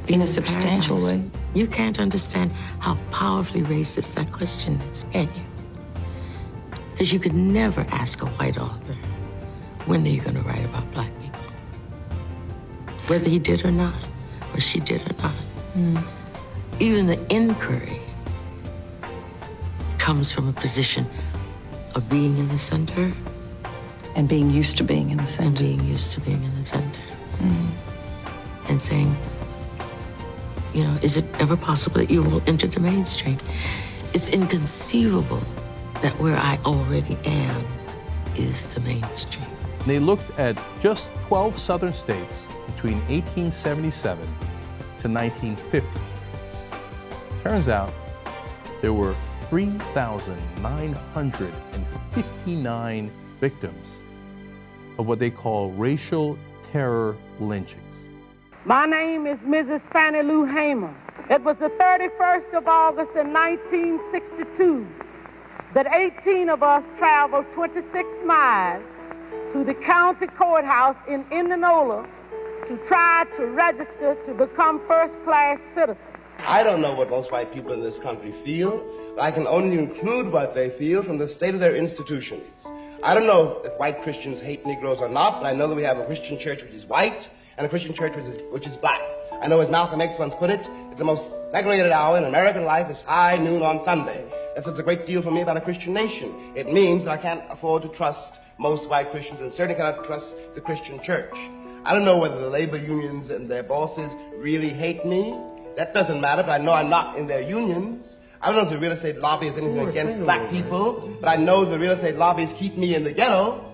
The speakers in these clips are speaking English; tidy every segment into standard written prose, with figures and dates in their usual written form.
in a substantial way. You can't understand how powerfully racist that question is, can you? Because you could never ask a white author, when are you going to write about black people? Whether he did or not, or she did or not. Even the inquiry comes from a position of being in the center. And being used to being in the center. And being used to being in the center. And saying, you know, is it ever possible that you will enter the mainstream? It's inconceivable that where I already am is the mainstream. They looked at just 12 southern states between 1877 to 1950. Turns out there were 3,959 victims of what they call racial terror lynchings. My name is Mrs. Fannie Lou Hamer. It was the 31st of August in 1962 that 18 of us traveled 26 miles to the county courthouse in Indianola to try to register to become first-class citizens. I don't know what most white people in this country feel, but I can only include what they feel from the state of their institutions. I don't know if white Christians hate Negroes or not, but I know that we have a Christian church which is white and a Christian church which is black. I know, as Malcolm X once put it, that the most segregated hour in American life is high noon on Sunday. That says a great deal for me about a Christian nation. It means that I can't afford to trust most white Christians and certainly cannot trust the Christian church. I don't know whether the labor unions and their bosses really hate me. That doesn't matter, but I know I'm not in their unions. I don't know if the real estate lobby is anything against black people, but I know the real estate lobbies keep me in the ghetto.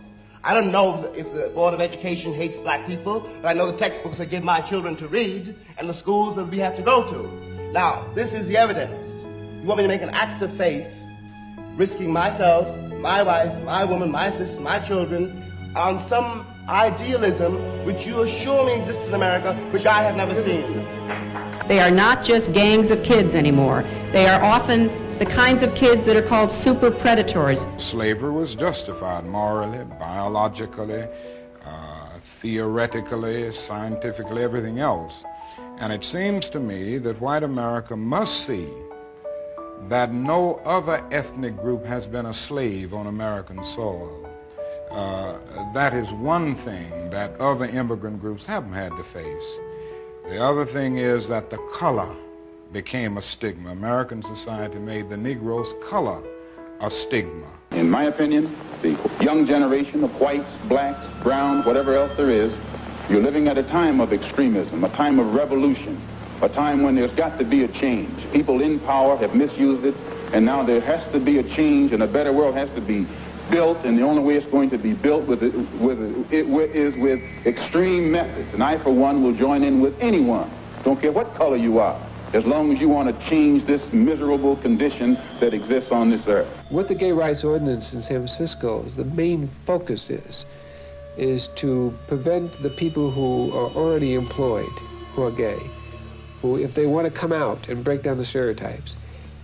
I don't know if the Board of Education hates black people, but I know the textbooks they give my children to read and the schools that we have to go to. Now, this is the evidence. You want me to make an act of faith, risking myself, my wife, my woman, my sister, my children, on some idealism which you assure me exists in America, which I have never seen. They are not just gangs of kids anymore. They are often the kinds of kids that are called super predators. Slavery was justified morally, biologically, theoretically, scientifically, everything else. And it seems to me that white America must see that no other ethnic group has been a slave on American soil. That is one thing that other immigrant groups haven't had to face. The other thing is that the color became a stigma. American society made the Negro's color a stigma. In my opinion, the young generation of whites, blacks, browns, whatever else there is, you're living at a time of extremism, a time of revolution, a time when there's got to be a change. People in power have misused it, and now there has to be a change, and a better world has to be built, and the only way it's going to be built is with extreme methods. And I, for one, will join in with anyone, don't care what color you are, as long as you want to change this miserable condition that exists on this earth. What the gay rights ordinance in San Francisco, the main focus is to prevent the people who are already employed, who are gay, who, if they want to come out and break down the stereotypes,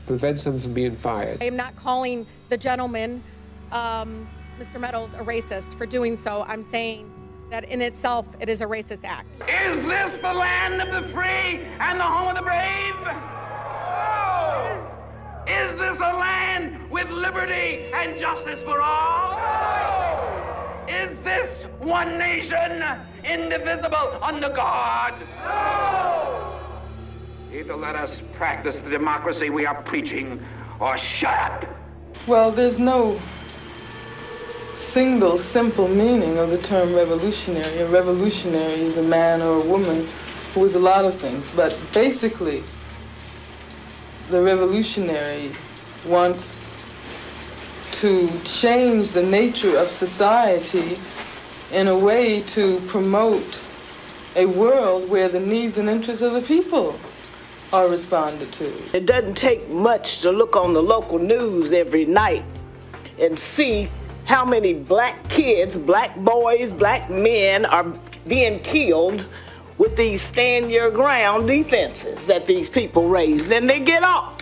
prevents them from being fired. I am not calling the gentleman, Mr. Meadows, a racist for doing so. I'm saying that in itself, it is a racist act. Is this the land of the free and the home of the brave? No. Is this a land with liberty and justice for all? No. Is this one nation, indivisible, under God? No. Either let us practice the democracy we are preaching, or shut up. Well, there's no single simple meaning of the term revolutionary. A revolutionary is a man or a woman who is a lot of things, but basically the revolutionary wants to change the nature of society in a way to promote a world where the needs and interests of the people are responded to. It doesn't take much to look on the local news every night and see how many black kids, black boys, black men are being killed with these stand your ground defenses that these people raise. Then they get off.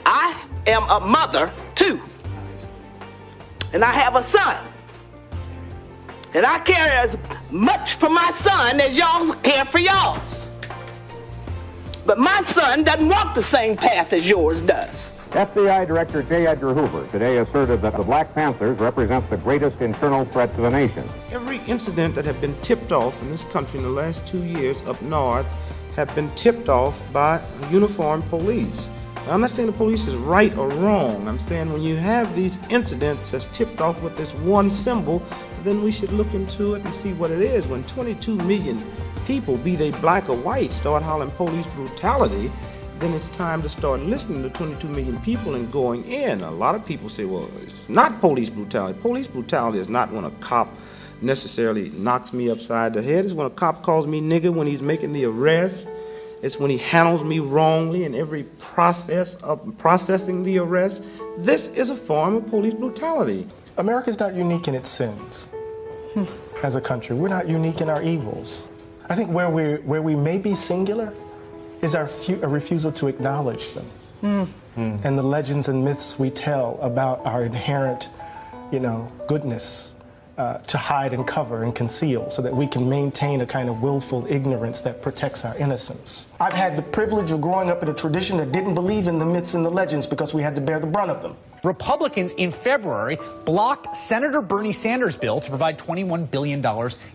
I am a mother too, and I have a son. And I care as much for my son as y'all care for y'all's. But my son doesn't walk the same path as yours does. FBI Director J. Edgar Hoover today asserted that the Black Panthers represent the greatest internal threat to the nation. Every incident that have been tipped off in this country in the last 2 years up north have been tipped off by uniformed police. Now, I'm not saying the police is right or wrong. I'm saying when you have these incidents that's tipped off with this one symbol, then we should look into it and see what it is. When 22 million people, be they black or white, start hollering police brutality, then it's time to start listening to 22 million people and going in. A lot of people say, well, it's not police brutality. Police brutality is not when a cop necessarily knocks me upside the head. It's when a cop calls me nigger when he's making the arrest. It's when he handles me wrongly in every process of processing the arrest. This is a form of police brutality. America's not unique in its sins as a country. We're not unique in our evils. I think where we may be singular is our refusal to acknowledge them and the legends and myths we tell about our inherent, goodness to hide and cover and conceal so that we can maintain a kind of willful ignorance that protects our innocence. I've had the privilege of growing up in a tradition that didn't believe in the myths and the legends because we had to bear the brunt of them. Republicans in February blocked Senator Bernie Sanders' bill to provide $21 billion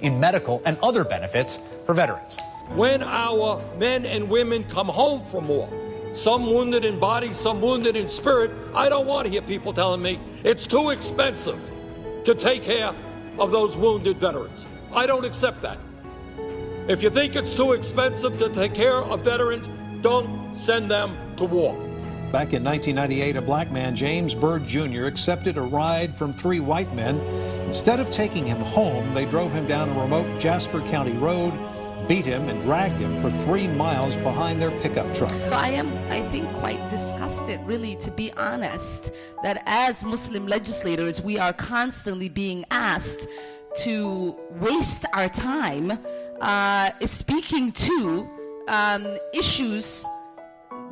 in medical and other benefits for veterans. When our men and women come home from war, some wounded in body, some wounded in spirit, I don't want to hear people telling me it's too expensive to take care of those wounded veterans. I don't accept that. If you think it's too expensive to take care of veterans, don't send them to war. Back in 1998, a black man, James Byrd Jr., accepted a ride from 3 white men. Instead of taking him home, they drove him down a remote Jasper County road, beat him and dragged him for 3 miles behind their pickup truck. I am, I think, quite disgusted, really, to be honest, that as Muslim legislators, we are constantly being asked to waste our time speaking to issues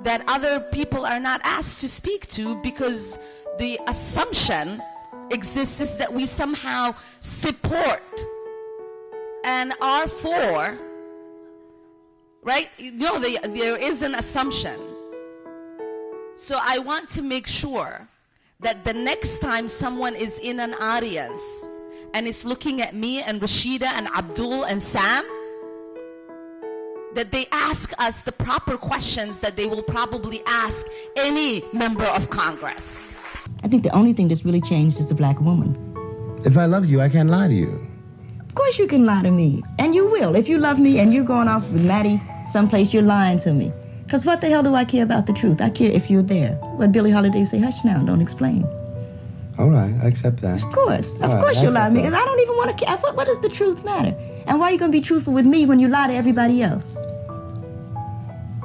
that other people are not asked to speak to, because the assumption exists is that we somehow support and are for, right? There is an assumption. So I want to make sure that the next time someone is in an audience and is looking at me and Rashida and Abdul and Sam, that they ask us the proper questions that they will probably ask any member of Congress. I think the only thing that's really changed is the black woman. If I love you, I can't lie to you. Of course you can lie to me, and you will. If you love me and you're going off with Maddie someplace, you're lying to me. Because what the hell do I care about the truth? I care if you're there. What Billie Holiday say, hush now, don't explain. All right, I accept that. Of course you'll lie to me, because I don't even want to care. What does the truth matter? And why are you going to be truthful with me when you lie to everybody else?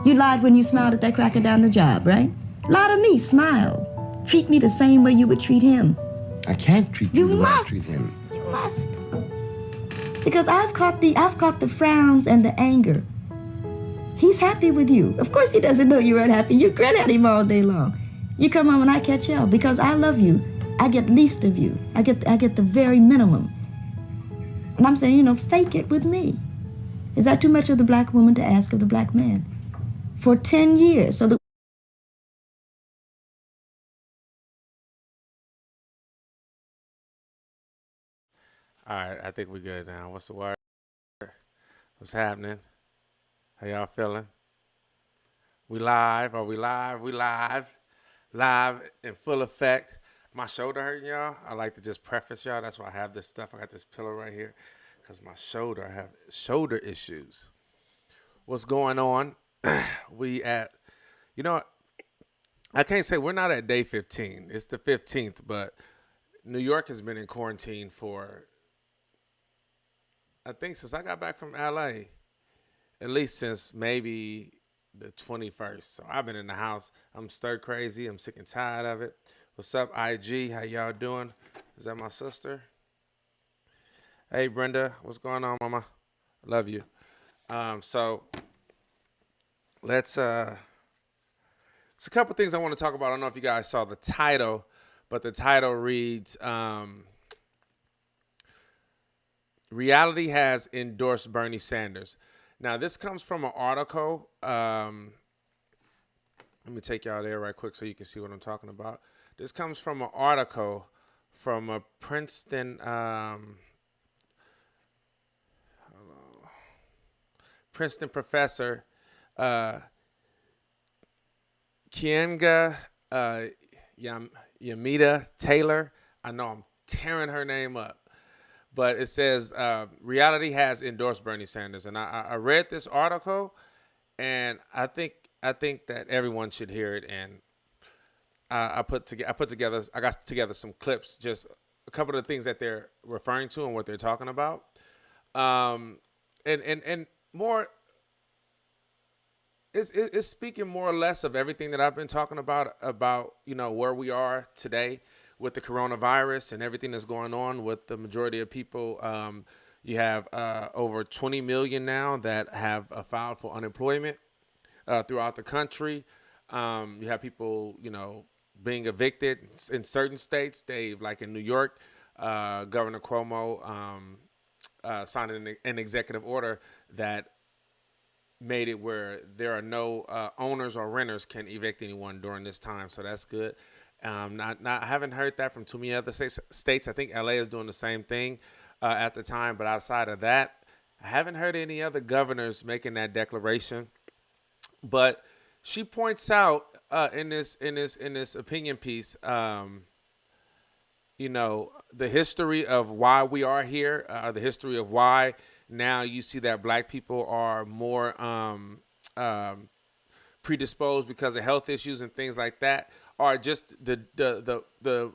You lied when you smiled at that cracker down the job, right? Lie to me, smile. Treat me the same way you would treat him. I can't treat you the way I treat him. You must. Because I've caught the frowns and the anger. He's happy with you. Of course he doesn't know you're unhappy. You grin at him all day long. You come home and I catch hell. Because I love you, I get least of you. I get the very minimum. And I'm saying, fake it with me. Is that too much of the black woman to ask of the black man? For 10 years. So All right, I think we're good now. What's the word? What's happening? How y'all feeling? We live? Are we live? We live. Live in full effect. My shoulder hurting, y'all. I like to just preface y'all. That's why I have this stuff. I got this pillow right here because my shoulder, I have shoulder issues. What's going on? I can't say we're not at day 15. It's the 15th, but New York has been in quarantine for, I think, since I got back from LA, at least since maybe the 21st. So I've been in the house. I'm stir crazy. I'm sick and tired of it. What's up, IG? How y'all doing? Is that my sister? Hey, Brenda. What's going on, mama? I love you. So let's, there's a couple things I want to talk about. I don't know if you guys saw the title, but the title reads, Reality has endorsed Bernie Sanders. Now, this comes from an article Let me take y'all there right quick so you can see what I'm talking about. This comes from an article from a Princeton Princeton professor, Kienga Yamita Taylor. I know I'm tearing her name up, but it says reality has endorsed Bernie Sanders, and I read this article, and I think that everyone should hear it. And I got together some clips, just a couple of the things that they're referring to and what they're talking about, and more. It's speaking more or less of everything that I've been talking about where we are today with the coronavirus and everything that's going on with the majority of people. You have over 20 million now that have filed for unemployment throughout the country. You have people, being evicted in certain states. Dave, like in New York, Governor Cuomo signed an executive order that made it where there are no owners or renters can evict anyone during this time. So that's good. I haven't heard that from too many other states. I think LA is doing the same thing at the time. But outside of that, I haven't heard any other governors making that declaration. But she points out in this opinion piece, the history of why we are here, the history of why now you see that black people are more predisposed because of health issues and things like that, or just the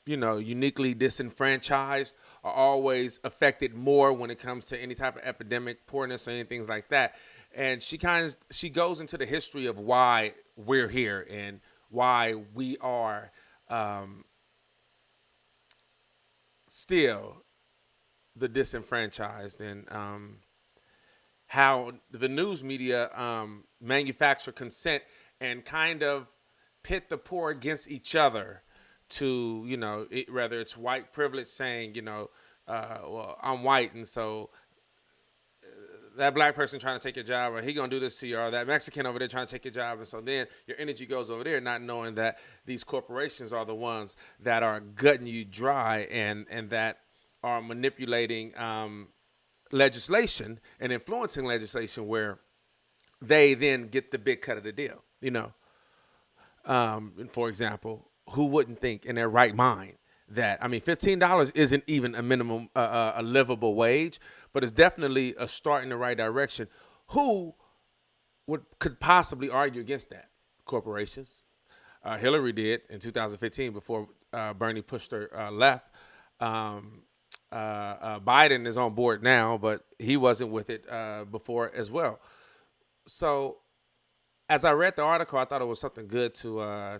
uniquely disenfranchised are always affected more when it comes to any type of epidemic, poorness, or anything like that. And she goes into the history of why we're here and why we are still the disenfranchised, and how the news media manufacture consent and kind of pit the poor against each other to, whether it's white privilege saying, well, I'm white, and so that black person trying to take your job, or he gonna do this to you, or that Mexican over there trying to take your job, and so then your energy goes over there, not knowing that these corporations are the ones that are gutting you dry and that are manipulating legislation and influencing legislation where they then get the big cut of the deal. And for example, who wouldn't think in their right mind that, $15 isn't even a minimum, a livable wage, but it's definitely a start in the right direction. Who could possibly argue against that? Corporations. Hillary did in 2015 before Bernie pushed her left. Biden is on board now, but he wasn't with it before as well. So as I read the article, I thought it was something good to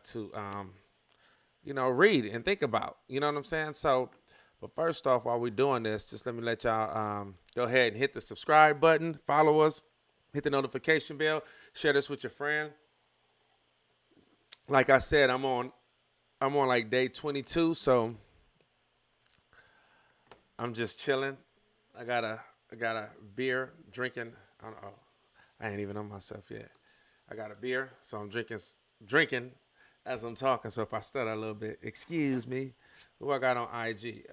read and think about. You know what I'm saying? So, but first off, while we're doing this, just let me let y'all go ahead and hit the subscribe button, follow us, hit the notification bell, share this with your friend. Like I said, I'm on like day 22, so I'm just chilling. I got a beer, drinking. I ain't even on myself yet. I got a beer, so I'm drinking as I'm talking. So if I stutter a little bit, excuse me. Who I got on IG?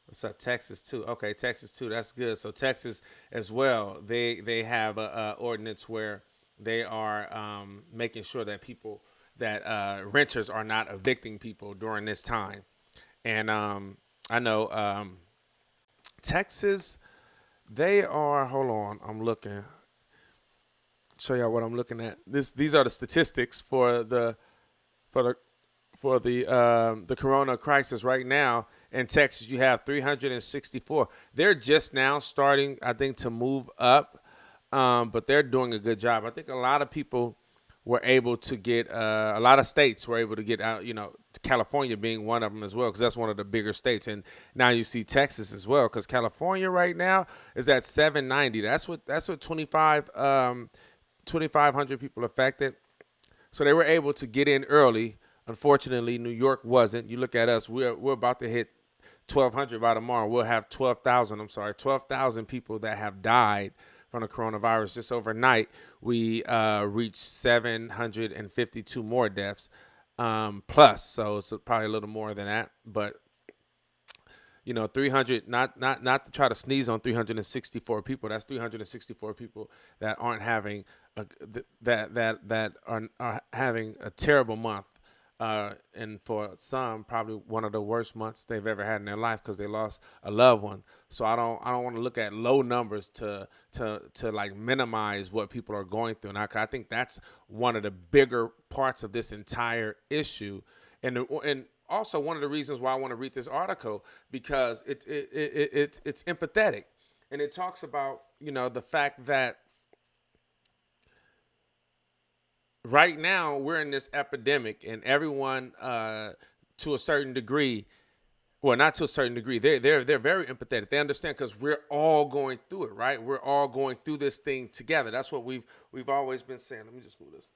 What's up? Texas too. Okay, Texas too. That's good. So Texas as well. They have a ordinance where they are making sure that renters are not evicting people during this time. And I know Texas, they are, hold on, I'm looking. Show y'all what I'm looking at. These are the statistics for the corona crisis right now. In Texas, you have 364. They're just now starting, I think, to move up, but they're doing a good job. I think a lot of people were able to get, a lot of states were able to get out, California being one of them as well, because that's one of the bigger states. And now you see Texas as well, because California right now is at 790. That's what 2,500 people affected. So they were able to get in early. Unfortunately, New York wasn't. You look at us, we're about to hit 1,200 by tomorrow. We'll have 12,000 people that have died from the coronavirus. Just overnight, we reached 752 more deaths plus. So it's probably a little more than that. But 300, not to try to sneeze on 364 people. That's 364 people that aren't having that are having a terrible month. And for some, probably one of the worst months they've ever had in their life because they lost a loved one. So I don't want to look at low numbers to like minimize what people are going through. And I think that's one of the bigger parts of this entire issue. And also one of the reasons why I want to read this article, because it's empathetic, and it talks about the fact that right now we're in this epidemic, and everyone to a certain degree, well, not to a certain degree, they're very empathetic. They understand because we're all going through it, right? We're all going through this thing together. That's what we've always been saying. Let me just move this.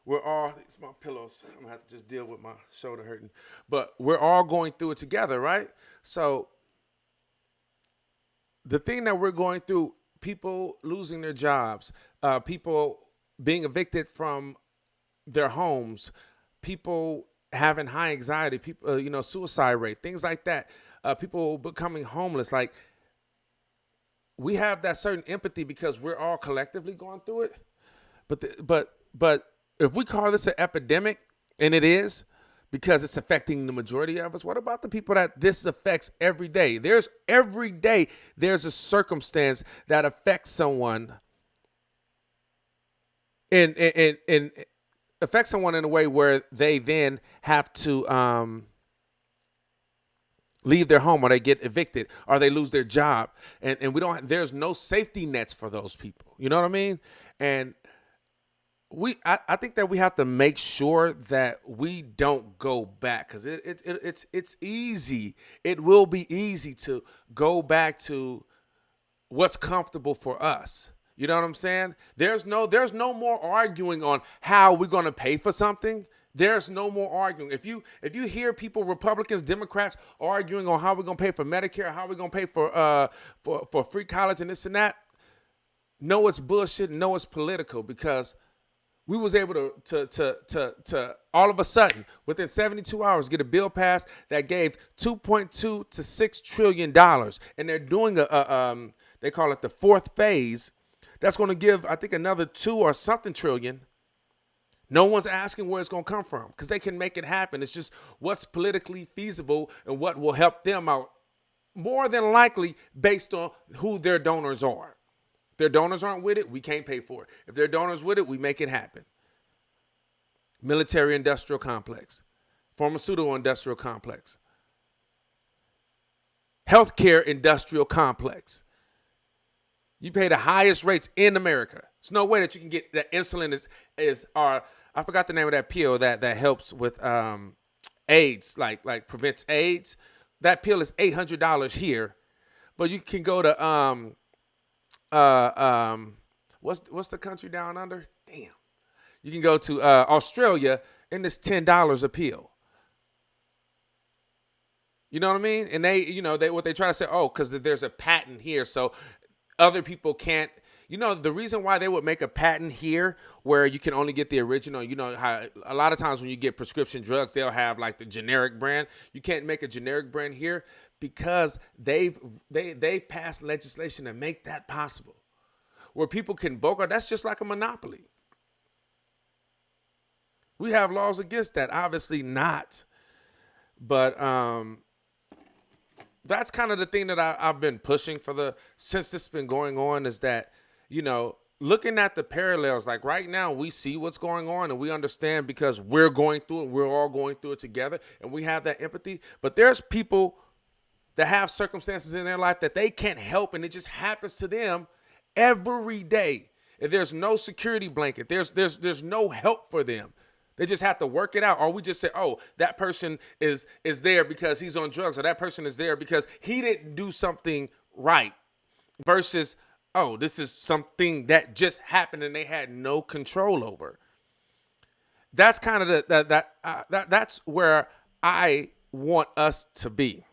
We're all, it's my pillows. I'm gonna have to just deal with my shoulder hurting. But we're all going through it together, right? So the thing that we're going through, people losing their jobs, people being evicted from their homes, people having high anxiety, people, suicide rate, things like that, people becoming homeless. Like, we have that certain empathy because we're all collectively going through it. But if we call this an epidemic, and it is, because it's affecting the majority of us, what about the people that this affects every day? Every day there's a circumstance that affects someone and affects someone in a way where they then have to leave their home, or they get evicted, or they lose their job. And there's no safety nets for those people. You know what I mean? And I think that we have to make sure that we don't go back, because it's easy. It will be easy to go back to what's comfortable for us. You know what I'm saying? There's no more arguing on how we're going to pay for something. There's no more arguing. If you hear people, Republicans, Democrats, arguing on how we're going to pay for Medicare, how we're going to pay for free college and this and that, no, it's bullshit. No, it's political, because we was able to all of a sudden, within 72 hours, get a bill passed that gave $2.2 to $6 trillion. And they're doing they call it the fourth phase. That's going to give, I think, another 2 or something trillion. No one's asking where it's going to come from, because they can make it happen. It's just what's politically feasible and what will help them out, more than likely based on who their donors are. If their donors aren't with it, we can't pay for it. If their donors with it, we make it happen. Military industrial complex, pharmaceutical industrial complex, healthcare industrial complex. You pay the highest rates in America. There's no way that you can get that insulin I forgot the name of that pill that helps with AIDS, like prevents AIDS. That pill is $800 here, but you can go to what's the country down under? Damn. You can go to Australia, and it's $10 a pill. You know what I mean? And they what they try to say, because there's a patent here, so other people can't. The reason why they would make a patent here where you can only get the original, how a lot of times when you get prescription drugs, they'll have like the generic brand. You can't make a generic brand here because they've passed legislation to make that possible, where people can bulk out. That's just like a monopoly. We have laws against that, obviously not. But that's kind of the thing that I've been pushing since this has been going on, is that, looking at the parallels, like right now we see what's going on and we understand because we're going through it. We're all going through it together, and we have that empathy. But there's people that have circumstances in their life that they can't help, and it just happens to them every day. And there's no security blanket. There's no help for them. They just have to work it out. Or we just say, that person is there because he's on drugs, or that person is there because he didn't do something right, versus, this is something that just happened and they had no control over. That's kind of that's where I want us to be.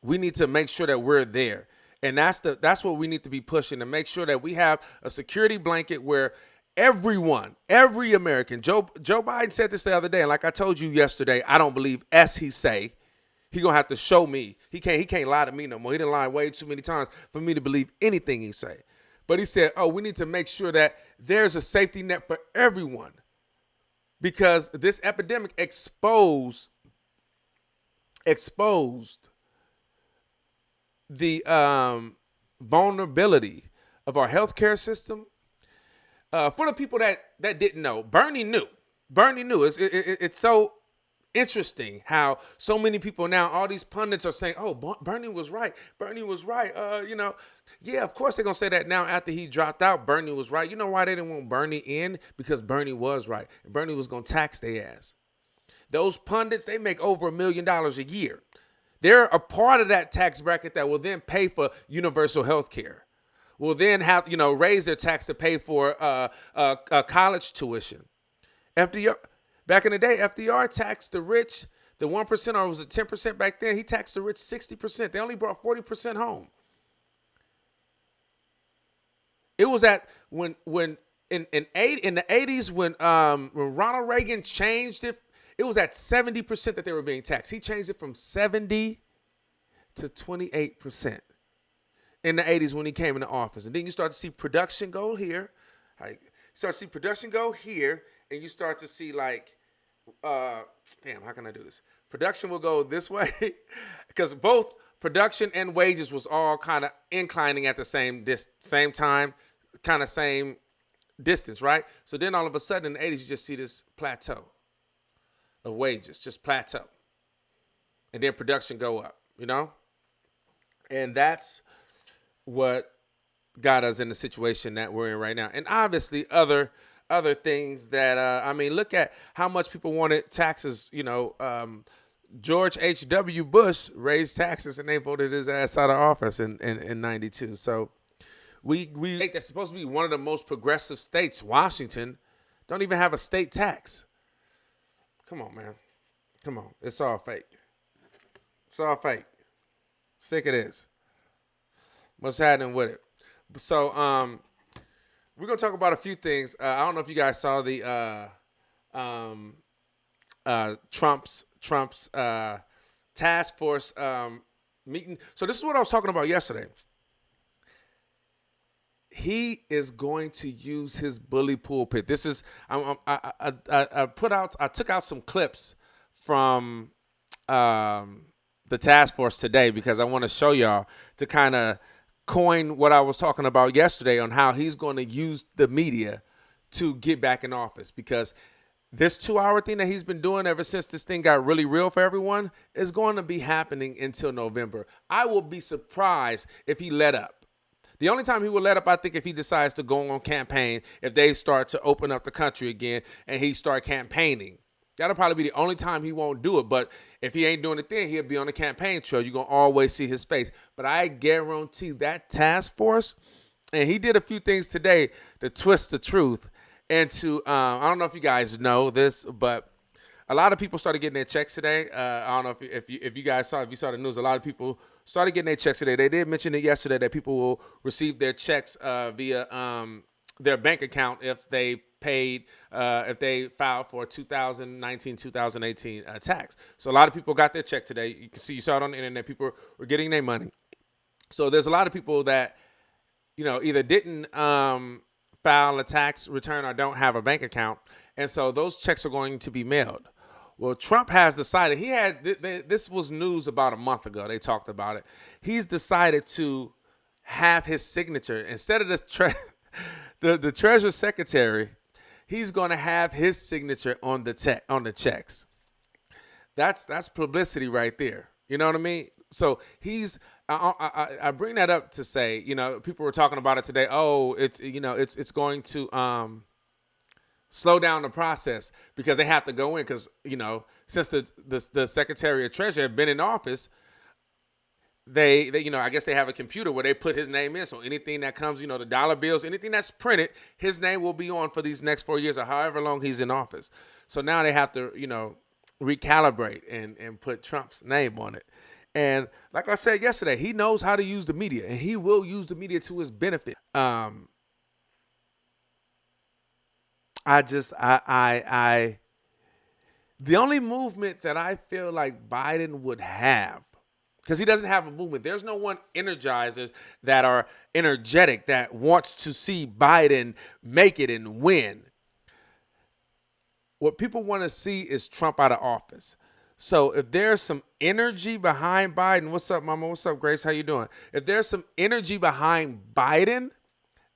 We need to make sure that we're there. And that's what we need to be pushing, to make sure that we have a security blanket where everyone, every American, Joe Biden said this the other day, and like I told you yesterday, I don't believe he say. He gonna have to show me. He can't lie to me no more. He done lied way too many times for me to believe anything he say. But he said, we need to make sure that there's a safety net for everyone, because this epidemic exposed the vulnerability of our healthcare system. For the people that didn't know, Bernie knew. It's so interesting how so many people now, all these pundits are saying, Bernie was right. Bernie was right. Yeah, of course they're going to say that now after he dropped out. Bernie was right. You know why they didn't want Bernie in? Because Bernie was right. And Bernie was going to tax their ass. Those pundits, they make over $1 million a year. They're a part of that tax bracket that will then pay for universal health care. Will then have, raise their tax to pay for college tuition. FDR, back in the day, FDR taxed the rich, the 1%, or was it 10% back then? He taxed the rich 60%. They only brought 40% home. It was when in the 80s when Ronald Reagan changed it, it was at 70% that they were being taxed. He changed it from 70 to 28%. In the 80s when he came into office. And then you start to see production go here. And you start to see how can I do this? Production will go this way because both production and wages was all kind of inclining at the same time, kind of same distance, right? So then all of a sudden in the 80s, you just see this plateau of wages, just plateau. And then production go up, And that's what got us in the situation that we're in right now. And obviously other things that, look at how much people wanted taxes. George H.W. Bush raised taxes and they voted his ass out of office in 92. So we think that's supposed to be one of the most progressive states, Washington, don't even have a state tax. Come on, man. Come on. It's all fake. Sick it is. What's happening with it? So we're gonna talk about a few things. I don't know if you guys saw the Trump's task force meeting. So this is what I was talking about yesterday. He is going to use his bully pulpit. This is I took out some clips from the task force today because I want to show y'all to kind of coin what I was talking about yesterday on how he's going to use the media to get back in office, because this 2-hour thing that he's been doing ever since this thing got really real for everyone is going to be happening until November. I will be surprised if he let up. The only time he will let up, I think, if he decides to go on campaign, if they start to open up the country again and he start campaigning. That'll probably be the only time he won't do it. But if he ain't doing it then, he'll be on the campaign trail. You're going to always see his face. But I guarantee that task force, and he did a few things today to twist the truth and to, I don't know if you guys know this, but a lot of people started getting their checks today. I don't know if you guys saw, if you saw the news, a lot of people started getting their checks today. They did mention it yesterday that people will receive their checks via their bank account if they filed for 2019, 2018 tax. So a lot of people got their check today. You can see, you saw it on the internet. People were getting their money. So there's a lot of people that, either didn't file a tax return or don't have a bank account. And so those checks are going to be mailed. Well, Trump has decided, this was news about a month ago. They talked about it. He's decided to have his signature instead of the Treasury Secretary. He's going to have his signature on the checks. That's publicity right there. You know what I mean? So I bring that up to say, people were talking about it today. Oh, it's going to slow down the process because they have to go in because, since the Secretary of Treasury have been in office, they I guess they have a computer where they put his name in. So anything that comes, the dollar bills, anything that's printed, his name will be on for these next 4 years or however long he's in office. So now they have to, recalibrate and put Trump's name on it. And like I said yesterday, he knows how to use the media, and he will use the media to his benefit. The only movement that I feel like Biden would have, because he doesn't have a movement. There's no one energizers that are energetic that wants to see Biden make it and win. What people want to see is Trump out of office. So if there's some energy behind Biden, what's up, Mama? What's up, Grace? How you doing? If there's some energy behind Biden,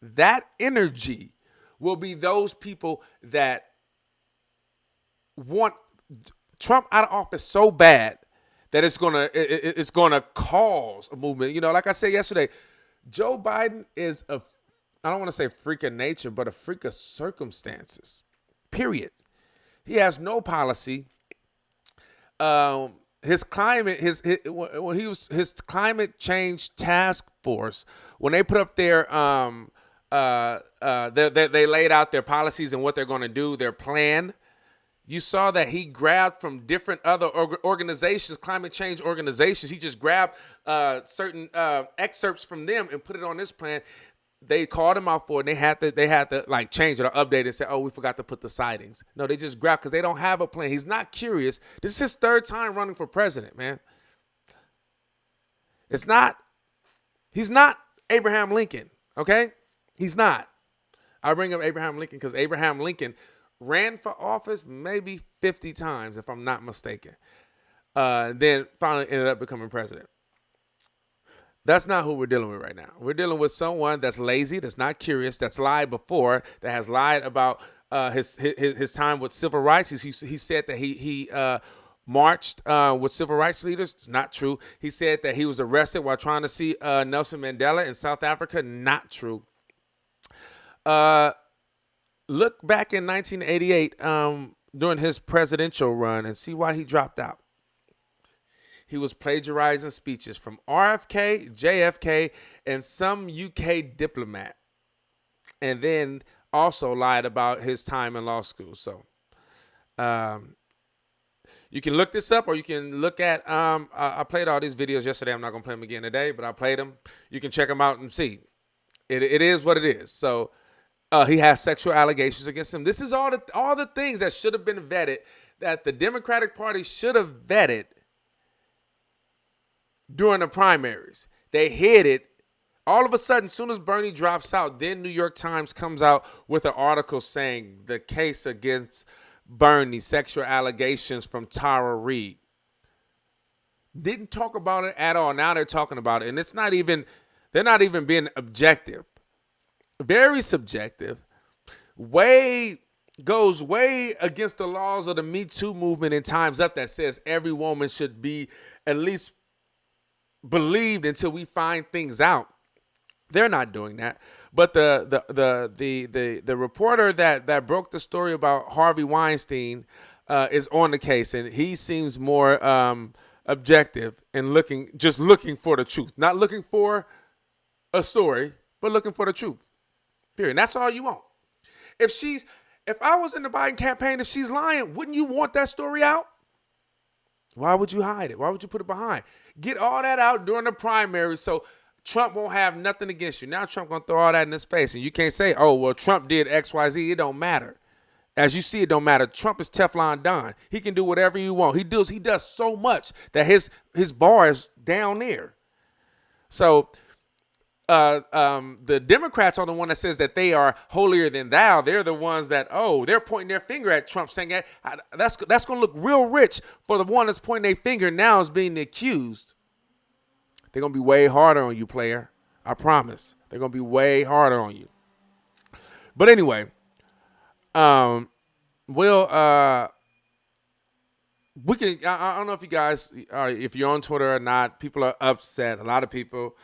that energy will be those people that want Trump out of office so bad that it's gonna cause a movement. You know, like I said yesterday, Joe Biden is I don't want to say freak of nature, but a freak of circumstances. Period. He has no policy. His climate change task force, when they put up their they laid out their policies and what they're going to do, their plan. You saw that he grabbed from different other organizations, climate change organizations. He just grabbed certain excerpts from them and put it on this plan. They called him out for it, and they had to like change it or update it and say, oh, we forgot to put the sightings. No, they just grabbed because they don't have a plan. He's not curious. This is his third time running for president, man. He's not Abraham Lincoln, okay? He's not. I bring up Abraham Lincoln because Abraham Lincoln ran for office maybe 50 times, if I'm not mistaken. Then finally ended up becoming president. That's not who we're dealing with right now. We're dealing with someone that's lazy, that's not curious, that's lied before, that has lied about his time with civil rights. He said that he marched with civil rights leaders. It's not true. He said that he was arrested while trying to see Nelson Mandela in South Africa. Not true. Look back in 1988 during his presidential run and see why he dropped out. He was plagiarizing speeches from RFK, JFK, and some UK diplomat. And then also lied about his time in law school. So you can look this up, or you can look at, I played all these videos yesterday. I'm not going to play them again today, but I played them. You can check them out and see. It is what it is. So he has sexual allegations against him. This is all the things that should have been vetted, that the Democratic Party should have vetted during the primaries. They hid it. All of a sudden, as soon as Bernie drops out, then New York Times comes out with an article saying the case against Bernie, sexual allegations from Tara Reid. Didn't talk about it at all. Now they're talking about it. And they're not even being objective. Very subjective. Goes way against the laws of the Me Too movement in Time's Up that says every woman should be at least believed until we find things out. They're not doing that. But the reporter that broke the story about Harvey Weinstein is on the case, and he seems more objective and looking for the truth, not looking for a story, but looking for the truth. Period. And that's all you want. If I was in the Biden campaign, if she's lying, wouldn't you want that story out? Why would you hide it? Why would you put it behind? Get all that out during the primary so Trump won't have nothing against you. Now Trump going to throw all that in his face. And you can't say, oh, well, Trump did X, Y, Z. It don't matter. As you see, it don't matter. Trump is Teflon Don. He can do whatever he wants. He does so much that his bar is down there. So the Democrats are the one that says that they are holier than thou. They're the ones that, they're pointing their finger at Trump, saying that's going to look real rich for the one that's pointing their finger now as being the accused. They're going to be way harder on you, player. I promise. They're going to be way harder on you. But anyway, we can, I don't know if you guys, if you're on Twitter or not, people are upset. A lot of people.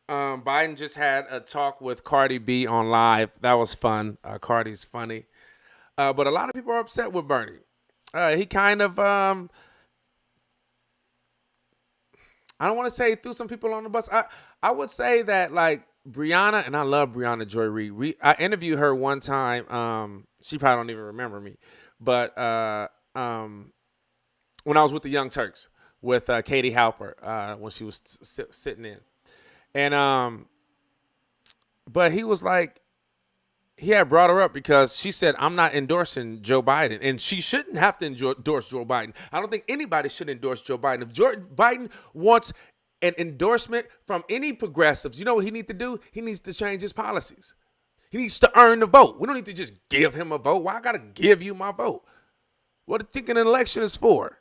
Biden just had a talk with Cardi B on live. That was fun. Cardi's funny. But a lot of people are upset with Bernie. He kind of, I don't want to say threw some people on the bus. I would say that, like, Brianna, and I love Brianna Joy Reid. I interviewed her one time. She probably don't even remember me. But when I was with the Young Turks, with Katie Halper when she was sitting in. And but he was like, he had brought her up because she said, I'm not endorsing Joe Biden. And she shouldn't have to endorse Joe Biden. I don't think anybody should endorse Joe Biden. If Joe Biden wants an endorsement from any progressives, you know what he needs to do? He needs to change his policies. He needs to earn the vote. We don't need to just give him a vote. Why I got to give you my vote? What do you think an election is for?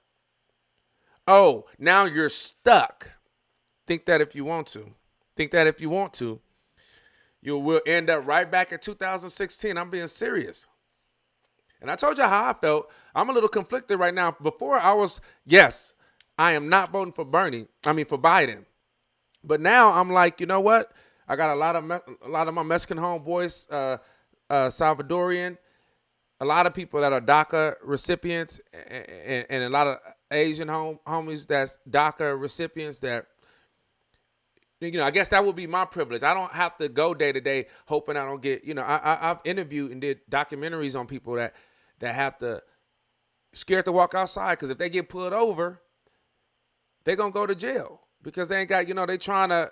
Oh, now you're stuck. Think that if you want to. Think that if you want to. You will end up right back at 2016. I'm being serious. And I told you how I felt. I'm a little conflicted right now. Before I was, yes, I am not voting for for Biden. But now I'm like, you know what? I got a lot of my Mexican homeboys, Salvadorian, a lot of people that are DACA recipients, and a lot of Asian homies that's DACA recipients that, you know, I guess that would be my privilege. I don't have to go day to day hoping I don't get, you know, I've interviewed and did documentaries on people that have to, scared to walk outside because if they get pulled over, they're going to go to jail because they ain't got, you know, they trying to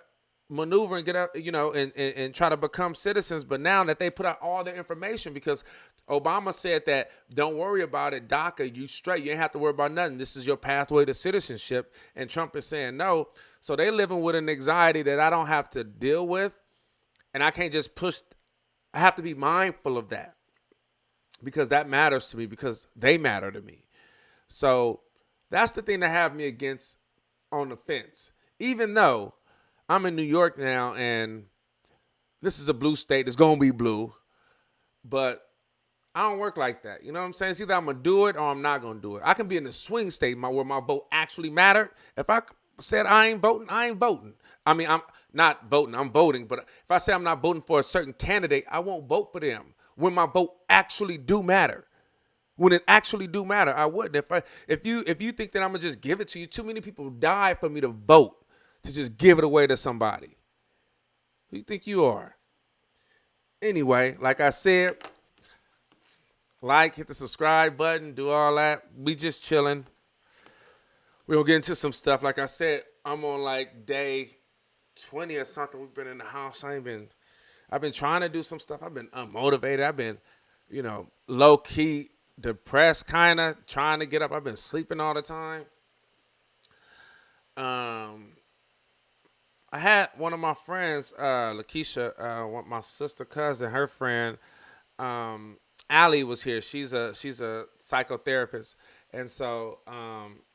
maneuver and get up, you know, and try to become citizens. But now that they put out all the information, because Obama said that, don't worry about it, DACA, you straight, you ain't have to worry about nothing. This is your pathway to citizenship. And Trump is saying no. So they living with an anxiety that I don't have to deal with. And I can't just push. I have to be mindful of that because that matters to me, because they matter to me. So that's the thing that have me against on the fence. Even though I'm in New York now and this is a blue state, it's going to be blue. But I don't work like that. You know what I'm saying? It's either I'm going to do it or I'm not going to do it. I can be in a swing state where my vote actually mattered. If I said I ain't voting, I ain't voting. I mean, I'm not voting, I'm voting. But if I say I'm not voting for a certain candidate, I won't vote for them when my vote actually do matter. When it actually do matter, I wouldn't. If you think that I'm going to just give it to you, too many people die for me to vote, to just give it away to somebody. Who you think you are? Anyway, like I said, hit the subscribe button, do all that. We just chilling. We're going to get into some stuff. Like I said, I'm on like day 20 or something. We've been in the house. I've been trying to do some stuff. I've been unmotivated. I've been, you know, low-key depressed, kind of trying to get up. I've been sleeping all the time. I had one of my friends, Lakeisha, my sister cousin, her friend, Allie was here. She's a psychotherapist, and so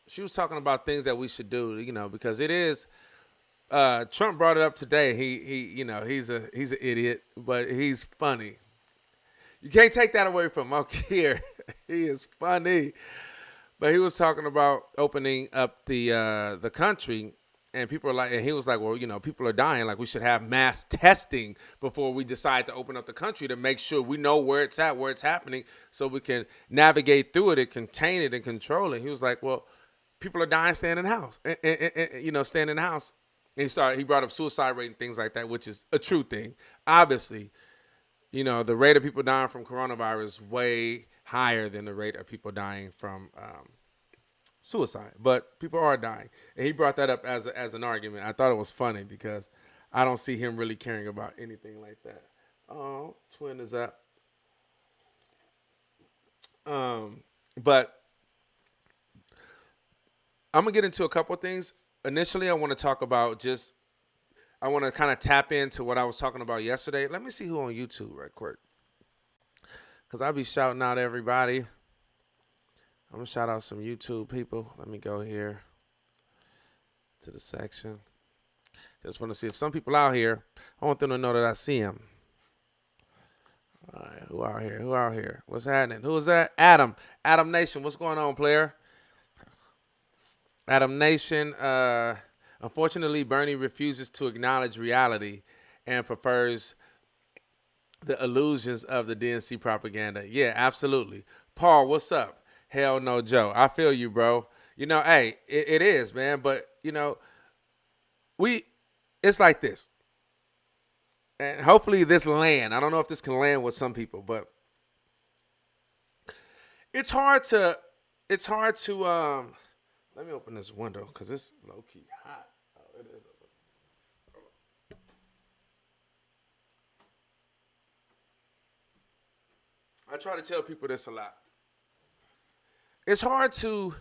she was talking about things that we should do, you know, because it is. Trump brought it up today. He you know, he's an idiot, but he's funny. You can't take that away from him. Okay, here. He is funny. But he was talking about opening up the country, and people are like, and he was like, well, you know, people are dying. Like, we should have mass testing before we decide to open up the country to make sure we know where it's at, where it's happening, so we can navigate through it and contain it and control it. He was like, well, people are dying staying in the house, you know, staying in the house. And he brought up suicide rate and things like that, which is a true thing. Obviously, you know, the rate of people dying from coronavirus is way higher than the rate of people dying from suicide. But people are dying. And he brought that up as an argument. I thought it was funny because I don't see him really caring about anything like that. Oh, twin is up. But I'm going to get into a couple of things. Initially, I want to talk about I want to kind of tap into what I was talking about yesterday. Let me see who on YouTube right quick. Because I'll be shouting out everybody. I'm going to shout out some YouTube people. Let me go here to the section. Just want to see if some people out here, I want them to know that I see them. All right, who out here? Who out here? What's happening? Who is that? Adam. Adam Nation. What's going on, player? Adam Nation. Unfortunately, Bernie refuses to acknowledge reality and prefers the illusions of the DNC propaganda. Yeah, absolutely. Paul, what's up? Hell no, Joe. I feel you, bro. You know, hey, it is, man. But, you know, it's like this. And hopefully this land. I don't know if this can land with some people, but it's hard to Let me open this window because it's low key hot. Oh, it is. I try to tell people this a lot. It's hard to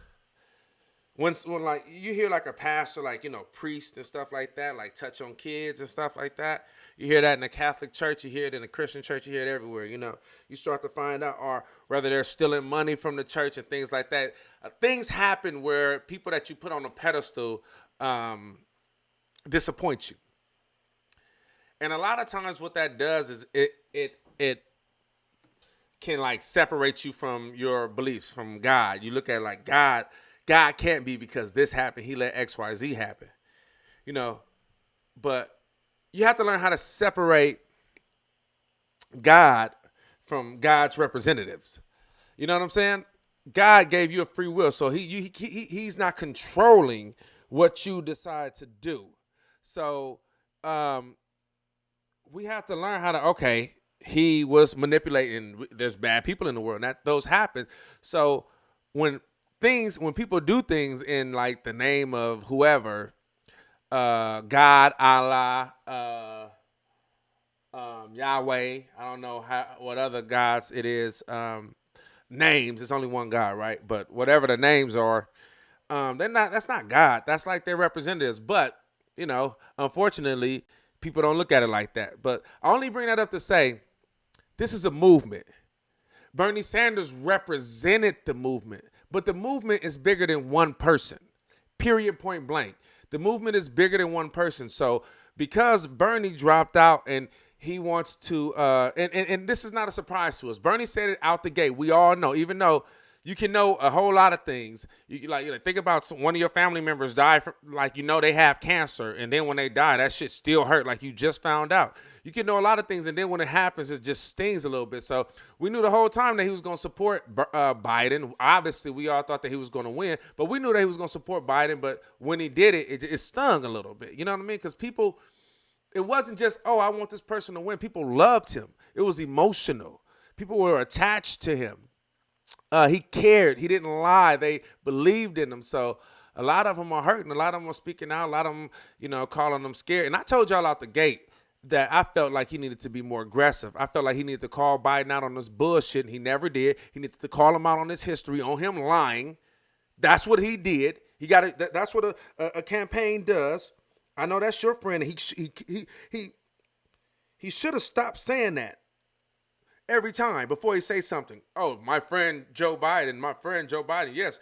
when like you hear like a pastor, like, you know, priest and stuff like that, like touch on kids and stuff like that. You hear that in the Catholic Church, you hear it in the Christian church, you hear it everywhere. You know, you start to find out, or whether they're stealing money from the church and things like that. Things happen where people that you put on a pedestal disappoint you, and a lot of times what that does is it can like separate you from your beliefs, from God. You look at like God can't be because this happened. He let X, Y, Z happen, you know. But you have to learn how to separate God from God's representatives. You know what I'm saying? God gave you a free will, so he's not controlling what you decide to do. So we have to learn how to, okay, he was manipulating. There's bad people in the world, and those happen. So when people do things in like the name of whoever, God, Allah, Yahweh, I don't know what other gods it is, names. It's only one God, right? But whatever the names are, that's not God. That's like their representatives. But, you know, unfortunately, people don't look at it like that. But I only bring that up to say this is a movement. Bernie Sanders represented the movement, but the movement is bigger than one person, period, point blank. The movement is bigger than one person. So because Bernie dropped out and he wants to, and this is not a surprise to us. Bernie said it out the gate. We all know, even though you can know a whole lot of things. You can like think about one of your family members die from, like, you know, they have cancer, and then when they die, that shit still hurt, like you just found out. You can know a lot of things, and then when it happens, it just stings a little bit. So we knew the whole time that he was going to support Biden. Obviously, we all thought that he was going to win, but we knew that he was going to support Biden. But when he did it, it stung a little bit. You know what I mean? Because people, it wasn't just, oh, I want this person to win. People loved him. It was emotional. People were attached to him. He cared. He didn't lie. They believed in him. So a lot of them are hurting. A lot of them are speaking out. A lot of them, you know, calling them scared. And I told y'all out the gate that I felt like he needed to be more aggressive. I felt like he needed to call Biden out on this bullshit, and he never did. He needed to call him out on his history, on him lying. That's what he did. He got it. That's what a campaign does. I know that's your friend. He should have stopped saying that every time before he say something. Oh, my friend Joe Biden. Yes,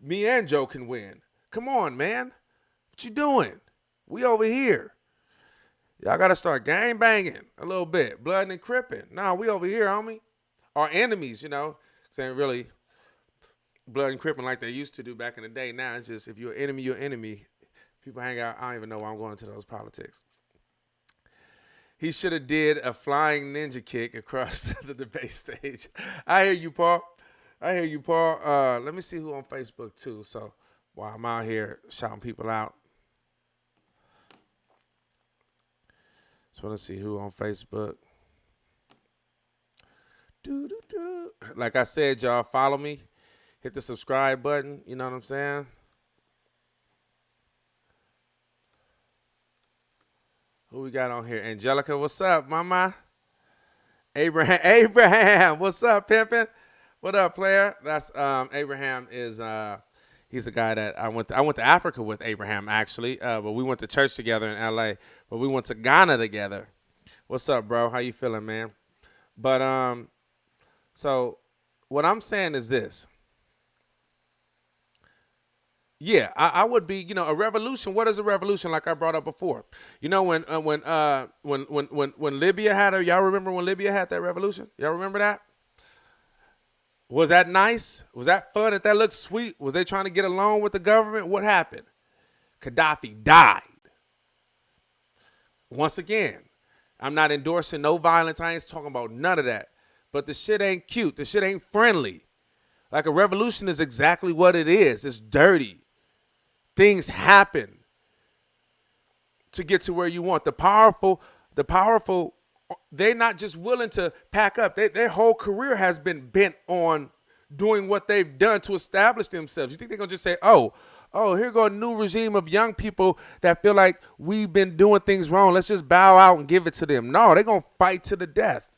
me and Joe can win. Come on, man. What you doing? We over here. Y'all got to start gang banging a little bit. Blood and cripping. Nah, we over here, homie. Our enemies, you know. Saying really blood and cripping like they used to do back in the day. Now it's just, if you're an enemy, you're an enemy. People hang out. I don't even know why I'm going into those politics. He should have did a flying ninja kick across the debate stage. I hear you, Paul. Let me see who on Facebook, too. So while I'm out here shouting people out. Just want to see who on Facebook. Like I said, y'all, follow me. Hit the subscribe button. You know what I'm saying? Who we got on here? Angelica, what's up, mama? Abraham, what's up, pimpin'? What up, player? That's Abraham is he's a guy that I went to Africa with Abraham, actually. But we went to church together in LA. But we went to Ghana together. What's up, bro? How you feeling, man? But so what I'm saying is this. Yeah, I would be, you know, a revolution. What is a revolution? Like I brought up before, you know, when Libya had y'all remember when Libya had that revolution? Y'all remember that? Was that nice? Was that fun? Did that look sweet? Was they trying to get along with the government? What happened? Gaddafi died. Once again, I'm not endorsing no violence. I ain't talking about none of that. But the shit ain't cute. The shit ain't friendly. Like a revolution is exactly what it is. It's dirty. Things happen to get to where you want. The powerful, they're not just willing to pack up. Their whole career has been bent on doing what they've done to establish themselves. You think they're going to just say, oh, here go a new regime of young people that feel like we've been doing things wrong. Let's just bow out and give it to them. No, they're going to fight to the death.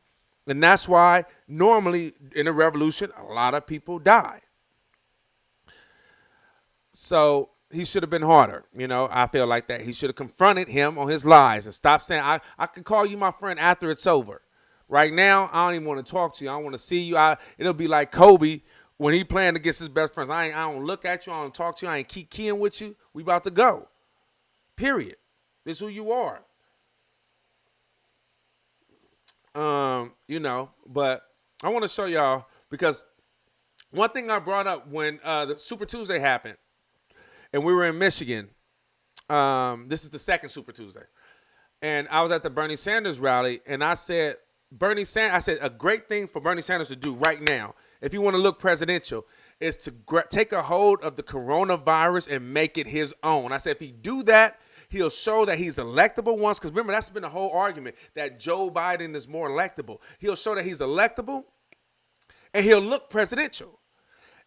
And that's why normally in a revolution, a lot of people die. So he should have been harder. I feel like that. He should have confronted him on his lies and stopped saying, I can call you my friend after it's over. Right now, I don't even want to talk to you. I don't want to see you. It'll be like Kobe when he playing against his best friends. I don't look at you. I don't talk to you. I ain't keep keying with you. We about to go. Period. This is who you are. But I want to show y'all, because one thing I brought up when the Super Tuesday happened, and we were in Michigan. This is the second Super Tuesday. And I was at the Bernie Sanders rally, and I said, a great thing for Bernie Sanders to do right now, if you want to look presidential, is to take a hold of the coronavirus and make it his own. I said, if he do that, he'll show that he's electable once, because remember, that's been the whole argument, that Joe Biden is more electable. He'll show that he's electable, and he'll look presidential.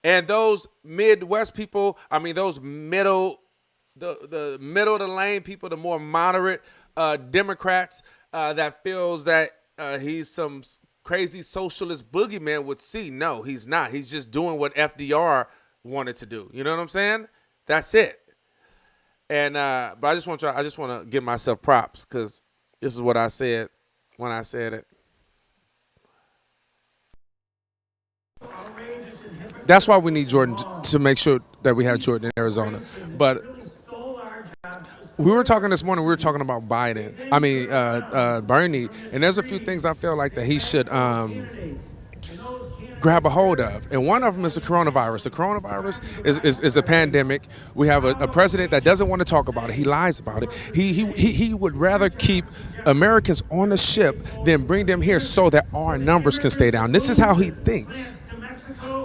And those Midwest people, those middle, the middle of the lane people, the more moderate Democrats that feels that he's some crazy socialist boogeyman would see. No, he's not. He's just doing what FDR wanted to do. You know what I'm saying? That's it. And but I just want to give myself props, because this is what I said when I said it. That's why we need Jordan, to make sure that we have Jordan in Arizona. But we were talking this morning. We were talking about Biden. Bernie. And there's a few things I feel like that he should grab a hold of. And one of them is the coronavirus. The coronavirus is a pandemic. We have a president that doesn't want to talk about it. He lies about it. He would rather keep Americans on the ship than bring them here so that our numbers can stay down. This is how he thinks.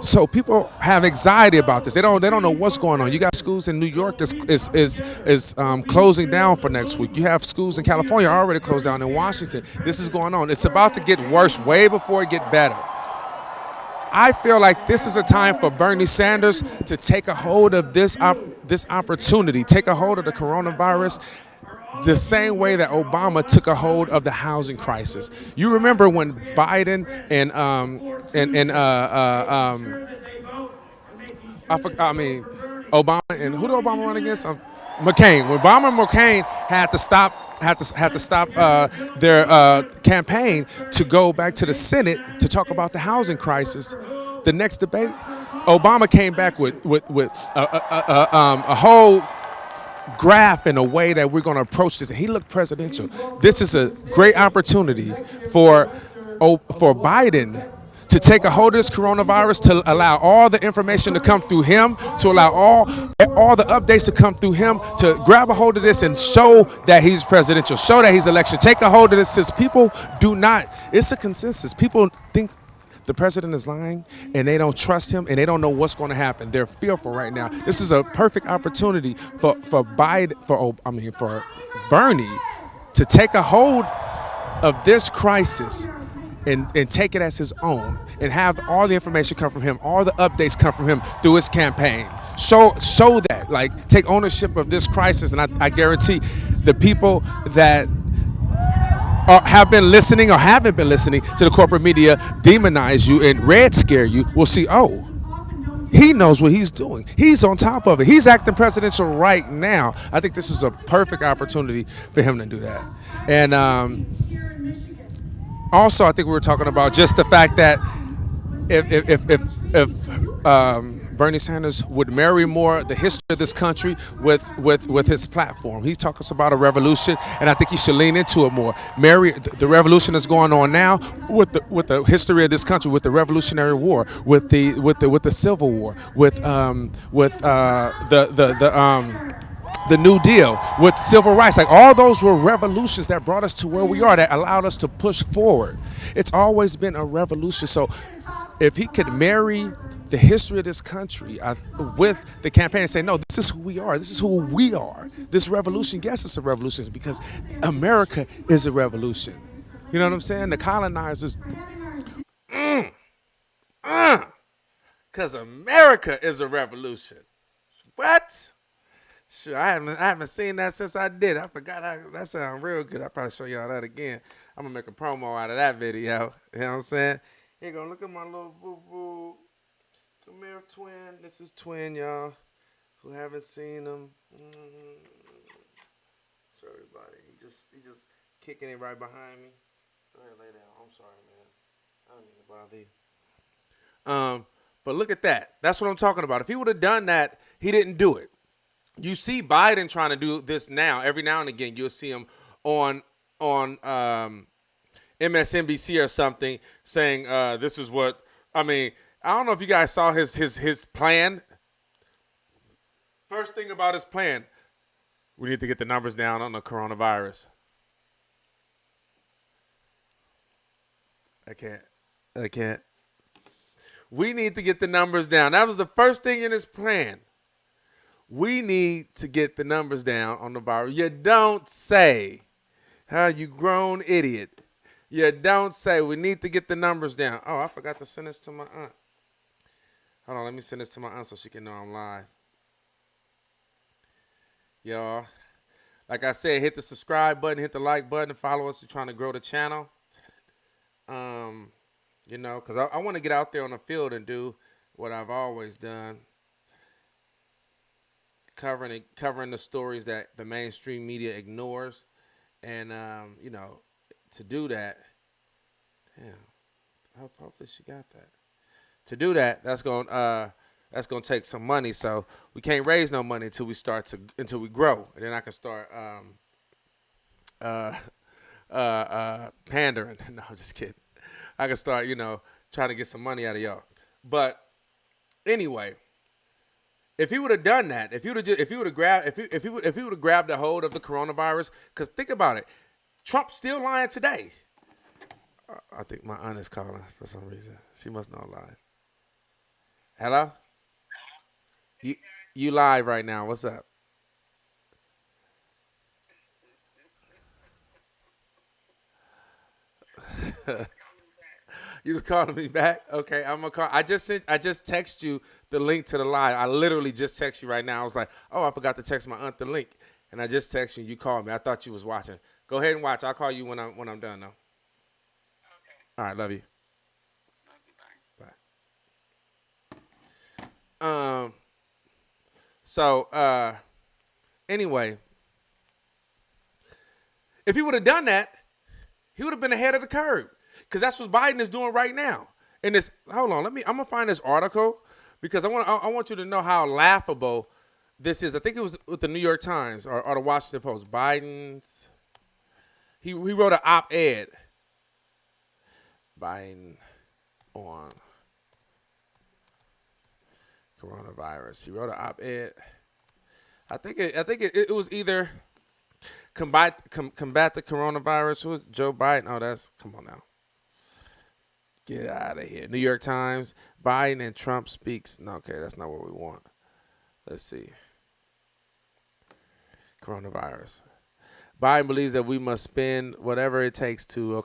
So people have anxiety about this. They don't know what's going on. You got schools in New York that is closing down for next week. You have schools in California already closed down. In Washington, this is going on. It's about to get worse way before it get better. I feel like this is a time for Bernie Sanders to take a hold of this opportunity, take a hold of the coronavirus, the same way that Obama took a hold of the housing crisis. You remember when Biden and Obama and who did Obama run against? McCain. When Obama and McCain had to stop their campaign to go back to the Senate to talk about the housing crisis, the next debate, Obama came back with a whole graph in a way that we're going to approach this. And he looked presidential. This is a great opportunity for Biden to take a hold of this coronavirus, to allow all the information to come through him, to allow all the updates to come through him, to grab a hold of this and show that he's presidential, show that he's election. Take a hold of this, since people do not, it's a consensus. People think the president is lying, and they don't trust him, and they don't know what's going to happen. They're fearful right now. This is a perfect opportunity for Bernie to take a hold of this crisis and take it as his own, and have all the information come from him, all the updates come from him through his campaign. Show that, like, take ownership of this crisis, and I guarantee the people that have been listening or haven't been listening to the corporate media demonize you and red scare you will see, oh, he knows what he's doing. He's on top of it. He's acting presidential right now. I think this is a perfect opportunity for him to do that. And also, I think we were talking about just the fact that if Bernie Sanders would marry more the history of this country with his platform. He talks about a revolution, and I think he should lean into it more. Marry the revolution that's going on now with the history of this country, with the Revolutionary War, with the Civil War, with the New Deal, with civil rights. Like, all those were revolutions that brought us to where we are, that allowed us to push forward. It's always been a revolution. So if he could marry the history of this country with the campaign and say, no, this is who we are. This is who we are. This revolution, yes, it's a revolution, because America is a revolution. You know what I'm saying? The colonizers, Because America is a revolution. What? Sure, I haven't seen that since I did. I forgot that sounds real good. I'll probably show y'all that again. I'm gonna make a promo out of that video. You know what I'm saying? Here you go, look at my little boo-boo. Come here, twin. This is twin, y'all. Who haven't seen him. Show everybody. He just kicking it right behind me. Go ahead, lay down. I'm sorry, man. I don't mean to bother you. But look at that. That's what I'm talking about. If he would have done that, he didn't do it. You see Biden trying to do this now. Every now and again, you'll see him on MSNBC or something saying, this is what, I mean, I don't know if you guys saw his plan. First thing about his plan, we need to get the numbers down on the coronavirus. I can't. We need to get the numbers down. That was the first thing in his plan. We need to get the numbers down on the virus. You don't say, you grown idiot. You don't say we need to get the numbers down. Oh, I forgot to send this to my aunt. Hold on, let me send this to my aunt so she can know I'm live. Y'all, like I said, hit the subscribe button, hit the like button, and follow us. We're trying to grow the channel. You know, because I want to get out there on the field and do what I've always done. Covering the stories that the mainstream media ignores. And, you know, to do that, hopefully she got that. To do that, that's gonna take some money. So we can't raise no money until we grow, and then I can start pandering. No, I'm just kidding. I can start, you know, trying to get some money out of y'all. But anyway, if he would have done that, if he would have grabbed a hold of the coronavirus, because think about it, Trump's still lying today. I think my aunt is calling for some reason. She must know I'm live. Hello? You live right now. What's up? You was calling me back? Okay, I'm gonna call. I just text you the link to the live. I literally just text you right now. I was like, oh, I forgot to text my aunt the link, and I just text you. You called me. I thought you was watching. Go ahead and watch. I'll call you when I'm done though. Okay. All right, love you. Bye. So anyway, if he would have done that, he would have been ahead of the curve. Because that's what Biden is doing right now. And this, hold on, I'm gonna find this article because I want you to know how laughable this is. I think it was with the New York Times or the Washington Post. Biden's, he wrote an op-ed. Biden on coronavirus. He wrote an op-ed. I think it was either combat the coronavirus. Who was Joe Biden? Oh, come on now. Get out of here. New York Times, Biden and Trump speaks. No, okay, that's not what we want. Let's see. Coronavirus. Biden believes that we must spend whatever it takes to,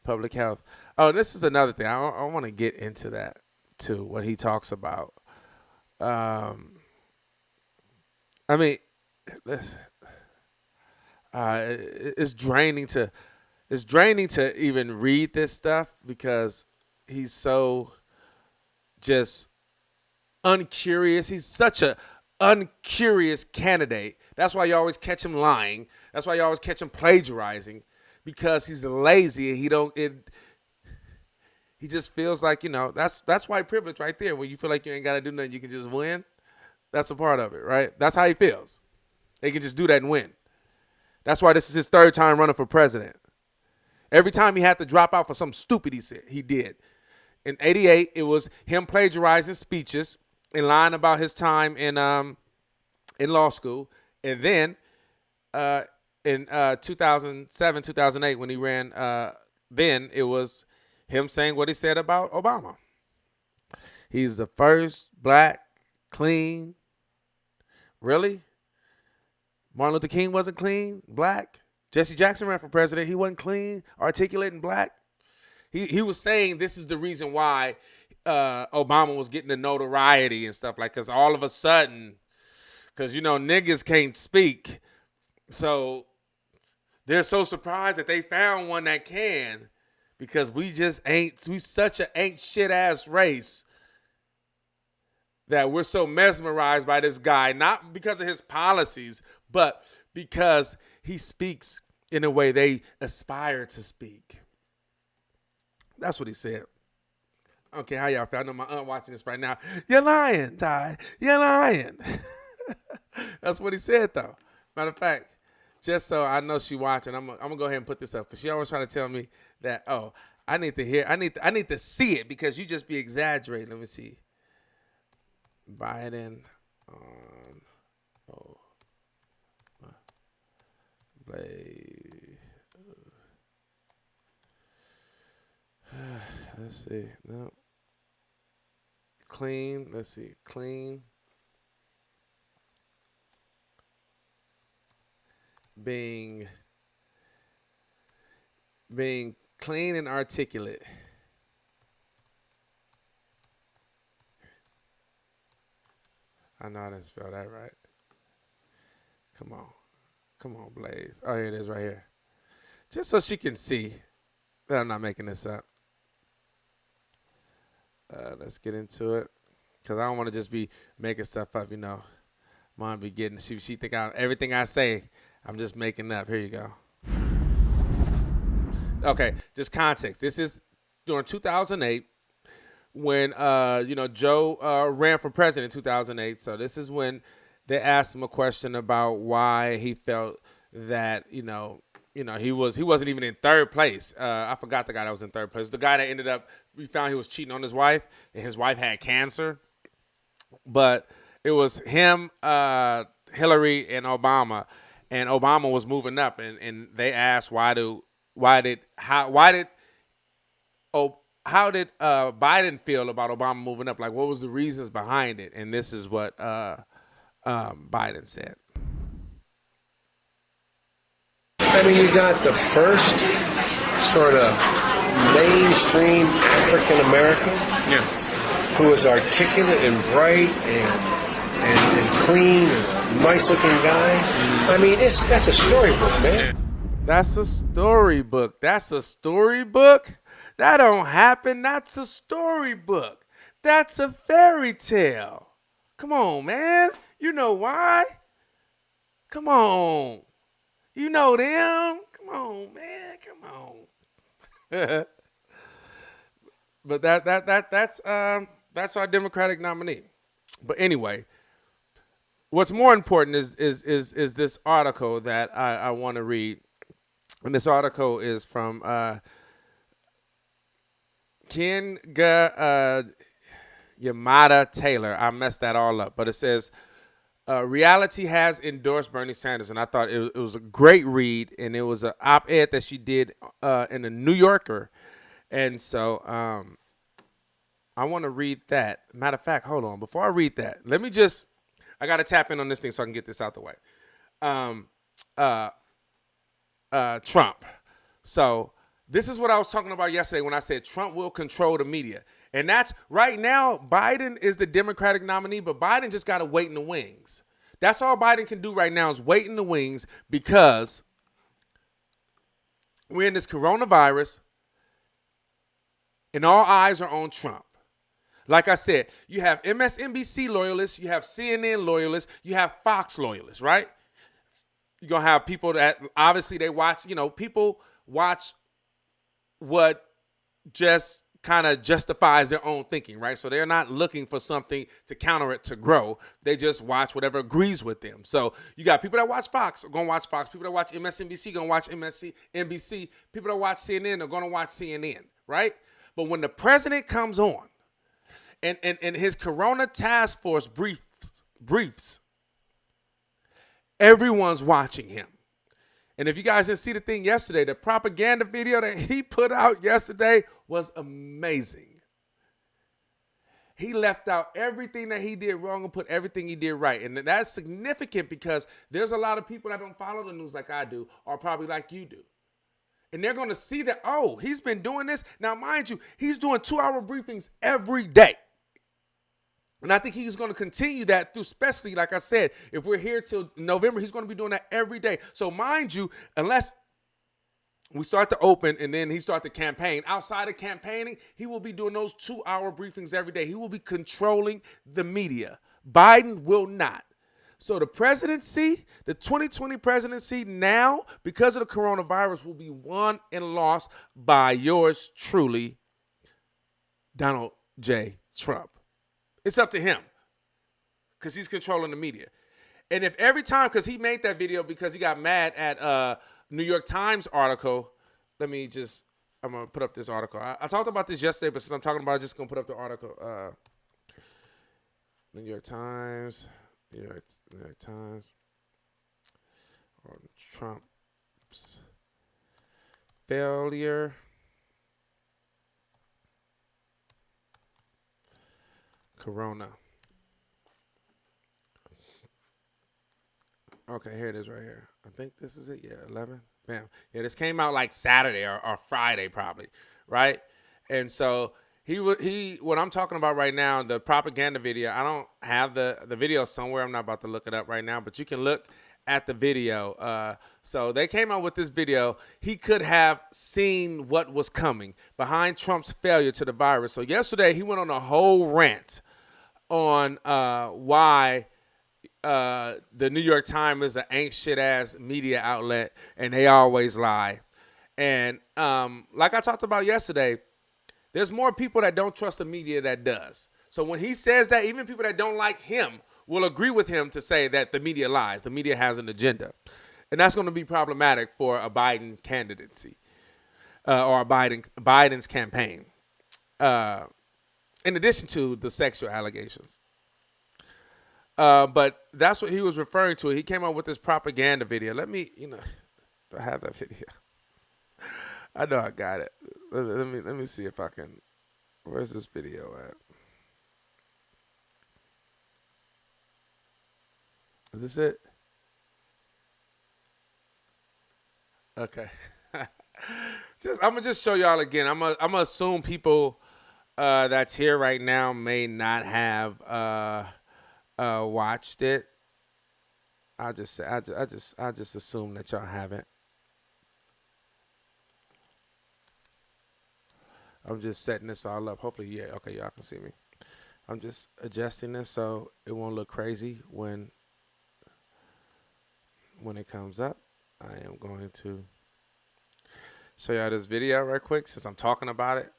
public health. Oh, this is another thing. I want to get into that, too, what he talks about. I mean, listen, it's draining to even read this stuff because he's so just uncurious. He's such a uncurious candidate. That's why you always catch him lying. That's why you always catch him plagiarizing, because he's lazy. He just feels like, that's white privilege right there. When you feel like you ain't got to do nothing, you can just win. That's a part of it, right? That's how he feels. He can just do that and win. That's why this is his third time running for president. Every time he had to drop out for something stupid he did. In 88, it was him plagiarizing speeches and lying about his time in law school. And then in 2007, 2008, when he ran, then it was him saying what he said about Obama. He's the first black, clean. Really? Martin Luther King wasn't clean, black. Jesse Jackson ran for president. He wasn't clean, articulate, and black. He was saying this is the reason why Obama was getting the notoriety and stuff like, because all of a sudden, because niggas can't speak, so they're so surprised that they found one that can, because we such an ain't shit ass race that we're so mesmerized by this guy, not because of his policies, but because he speaks in a way they aspire to speak. That's what he said. Okay, how y'all feel? I know my aunt watching this right now. You're lying, Ty. You're lying. That's what he said, though. Matter of fact, just so I know she watching, I'm gonna go ahead and put this up, because she always trying to tell me that, I need to see it, because you just be exaggerating. Let me see. Biden on let's see. No. Clean. Let's see. Clean. Being clean and articulate. I know I didn't spell that right. Come on, Blaze. Oh, here it is right here. Just so she can see that I'm not making this up. Let's get into it, because I don't want to just be making stuff up, Mom be getting, she think everything I say, I'm just making up. Here you go. Okay, just context. This is during 2008 when, Joe ran for president in 2008. So this is when they asked him a question about why he felt that, he wasn't even in third place. I forgot the guy that was in third place. The guy that we found he was cheating on his wife, and his wife had cancer. But it was him, Hillary, and Obama. And Obama was moving up, and they asked how did Biden feel about Obama moving up? Like, what was the reasons behind it? And this is what Biden said. I mean, you got the first sort of mainstream African American who was articulate and bright and clean and a nice-looking guy. I mean, that's a storybook, man. That's a storybook. That's a storybook? That don't happen. That's a storybook. That's a fairy tale. Come on, man. You know why? Come on. You know them. Come on, man. Come on. But that's our Democratic nominee. But anyway, what's more important is this article that I want to read. And this article is from Kenga Yamada Taylor. I messed that all up, but it says, reality has endorsed Bernie Sanders. And I thought it was a great read, and it was an op-ed that she did in the New Yorker. And so I want to read that. Matter of fact, hold on. Before I read that, I got to tap in on this thing so I can get this out the way. Trump. So this is what I was talking about yesterday when I said Trump will control the media. And that's right now, Biden is the Democratic nominee, but Biden just got to wait in the wings. That's all Biden can do right now is wait in the wings, because we're in this coronavirus and all eyes are on Trump. Like I said, you have MSNBC loyalists, you have CNN loyalists, you have Fox loyalists, right? You're going to have people that obviously they watch, people watch what just kind of justifies their own thinking, right? So they're not looking for something to counter it to grow. They just watch whatever agrees with them. So you got people that watch Fox are going to watch Fox. People that watch MSNBC going to watch MSNBC. People that watch CNN are going to watch CNN, right? But when the president comes on and his Corona task force briefs, everyone's watching him. And if you guys didn't see the thing yesterday, the propaganda video that he put out yesterday was amazing. He left out everything that he did wrong and put everything he did right. And that's significant because there's a lot of people that don't follow the news like I do, or probably like you do. And they're going to see that, oh, he's been doing this. Now, mind you, he's doing 2-hour briefings every day. And I think he's going to continue that through, especially, like I said, if we're here till November, he's going to be doing that every day. So mind you, unless we start to open and then he start to campaign, outside of campaigning, he will be doing those 2-hour briefings every day. He will be controlling the media. Biden will not. So the presidency, the 2020 presidency now, because of the coronavirus, will be won and lost by yours truly, Donald J. Trump. It's up to him because he's controlling the media. And if every time, because he made that video because he got mad at New York Times article. I'm going to put up this article. I talked about this yesterday, but since I'm talking about it, I'm just going to put up the article. New York Times. New York Times. On Trump's failure. Corona. Okay, here it is right here. I think this is it. Yeah, 11. Bam. Yeah, this came out like Saturday or Friday probably, right? And so what I'm talking about right now, the propaganda video, I don't have the video somewhere. I'm not about to look it up right now, but you can look at the video. So they came out with this video. He could have seen what was coming behind Trump's failure to the virus. So yesterday he went on a whole rant on why the New York Times is an ain't shit ass media outlet and they always lie. And like I talked about yesterday, there's more people that don't trust the media that does. So when he says that, even people that don't like him will agree with him to say that the media lies. The media has an agenda. And that's going to be problematic for a Biden candidacy or Biden's campaign. In addition to the sexual allegations. But that's what he was referring to. He came out with this propaganda video. Let me, do I have that video? I know I got it. Let me see if I can. Where's this video at? Is this it? Okay. I'm gonna just show y'all again. I'm gonna assume people that's here right now may not have watched it. I just assume that y'all haven't. I'm just setting this all up. Hopefully, yeah, okay, y'all can see me. I'm just adjusting this so it won't look crazy when it comes up. I am going to show y'all this video right quick since I'm talking about it.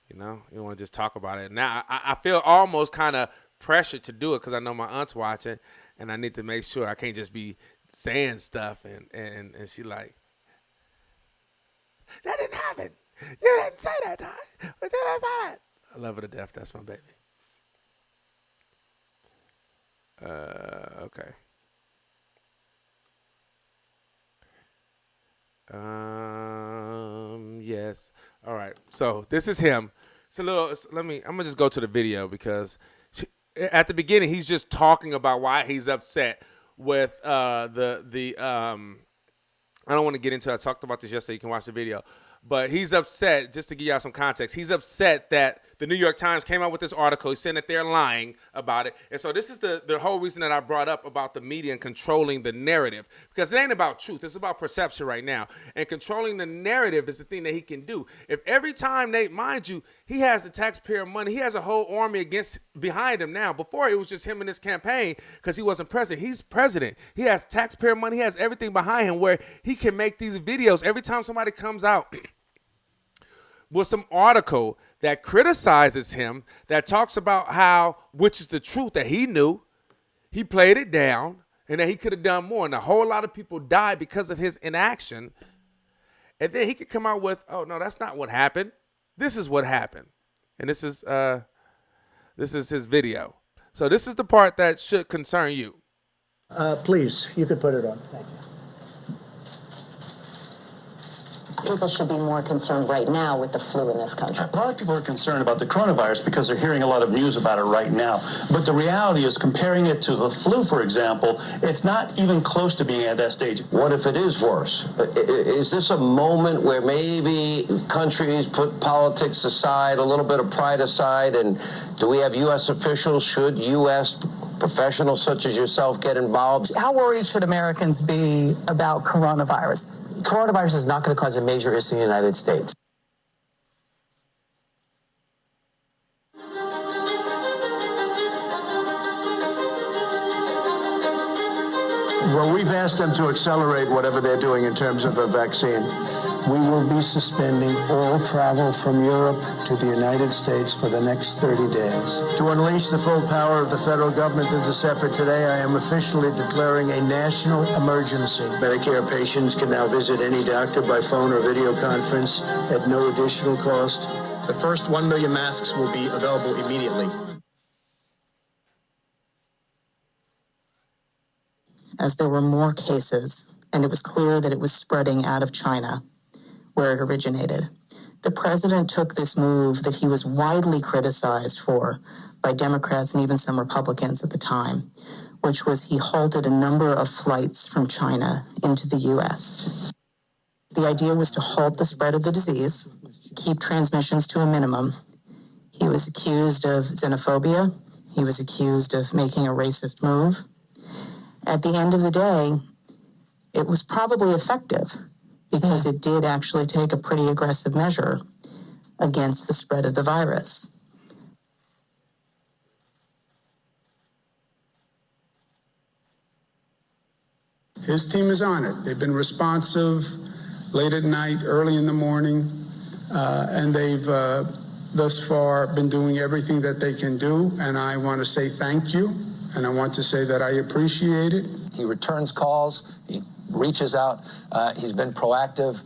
You want to just talk about it. Now, I feel almost kind of pressured to do it because I know my aunt's watching and I need to make sure I can't just be saying stuff and she like, that didn't happen. You didn't say that time. But then I love her to death. That's my baby. Okay. Yes. All right. So this is him. I'm gonna just go to the video because at the beginning he's just talking about why he's upset with I don't want to get into it. I talked about this yesterday. You can watch the video. But he's upset, just to give y'all some context, he's upset that the New York Times came out with this article. He's saying that they're lying about it. And so this is the whole reason that I brought up about the media and controlling the narrative. Because it ain't about truth. It's about perception right now. And controlling the narrative is the thing that he can do. If every time mind you, he has the taxpayer money. He has a whole army behind him now. Before, it was just him in his campaign because he wasn't president. He's president. He has taxpayer money. He has everything behind him where he can make these videos. Every time somebody comes out with some article that criticizes him, that talks about how, which is the truth that he knew, he played it down, and that he could have done more. And a whole lot of people died because of his inaction. And then he could come out with, oh, no, that's not what happened. This is what happened. And this is his video. So this is the part that should concern you. Please, you could put it on. Thank you. people should be more concerned right now with the flu in this country. A lot of people are concerned about the coronavirus because they're hearing a lot of news about it right now. But the reality is, comparing it to the flu, for example, it's not even close to being at that stage. What if it is worse? Is this a moment where maybe countries put politics aside, a little bit of pride aside, and do we have U.S. officials? Should U.S. professionals such as yourself get involved? How worried should Americans be about coronavirus? Coronavirus is not going to cause a major issue in the United States. Well, we've asked them to accelerate whatever they're doing in terms of a vaccine. We will be suspending all travel from Europe to the United States for the next 30 days. To unleash the full power of the federal government in this effort today, I am officially declaring a national emergency. Medicare patients can now visit any doctor by phone or video conference at no additional cost. The first 1 million masks will be available immediately. As there were more cases, and it was clear that it was spreading out of China, where it originated, the president took this move that he was widely criticized for by Democrats and even some Republicans at the time, which was he halted a number of flights from China into the U.S. The idea was to halt the spread of the disease, keep transmissions to a minimum. He was accused of xenophobia. He was accused of making a racist move. At the end of the day, it was probably effective because it did actually take a pretty aggressive measure against the spread of the virus. His team is on it. They've been responsive late at night, early in the morning, and they've thus far been doing everything that they can do, and I want to say thank you. And I want to say that I appreciate it. He returns calls. He reaches out. He's been proactive.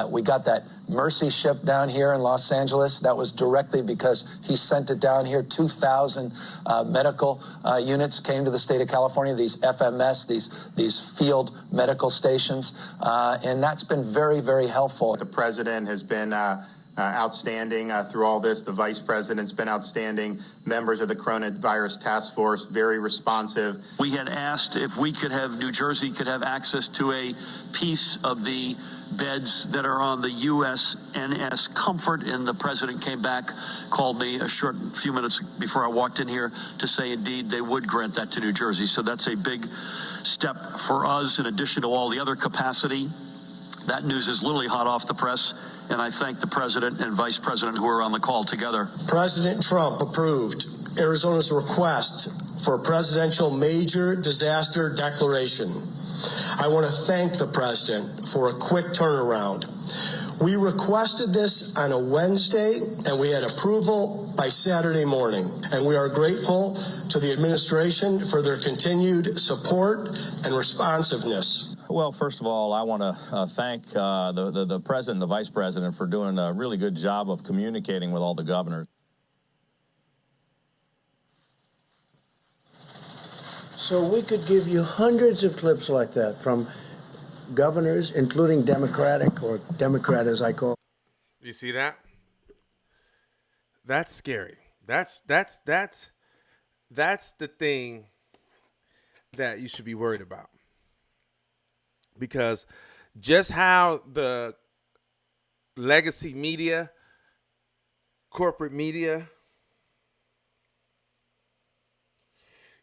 We got that Mercy ship down here in Los Angeles. That was directly because he sent it down here. 2,000 medical units came to the state of California, these FMS, these field medical stations. And that's been very, very helpful. The president has been outstanding through all this. The vice president's been outstanding. Members of the coronavirus task force, very responsive. We had asked if we could have, New Jersey could have access to a piece of the beds that are on the USNS Comfort, and the president came back, called me a short few minutes before I walked in here to say indeed they would grant that to New Jersey. So that's a big step for us in addition to all the other capacity. That news is literally hot off the press, and I thank the president and vice president who are on the call together. President Trump approved Arizona's request for a presidential major disaster declaration. I want to thank the president for a quick turnaround. We requested this on a Wednesday, and we had approval by Saturday morning. And we are grateful to the administration for their continued support and responsiveness. Well, first of all, I want to thank the president and the vice president for doing a really good job of communicating with all the governors. So we could give you hundreds of clips like that from governors, including Democratic, or Democrat as I call. You see that? That's scary. That's the thing that you should be worried about. Because just how the legacy media, corporate media,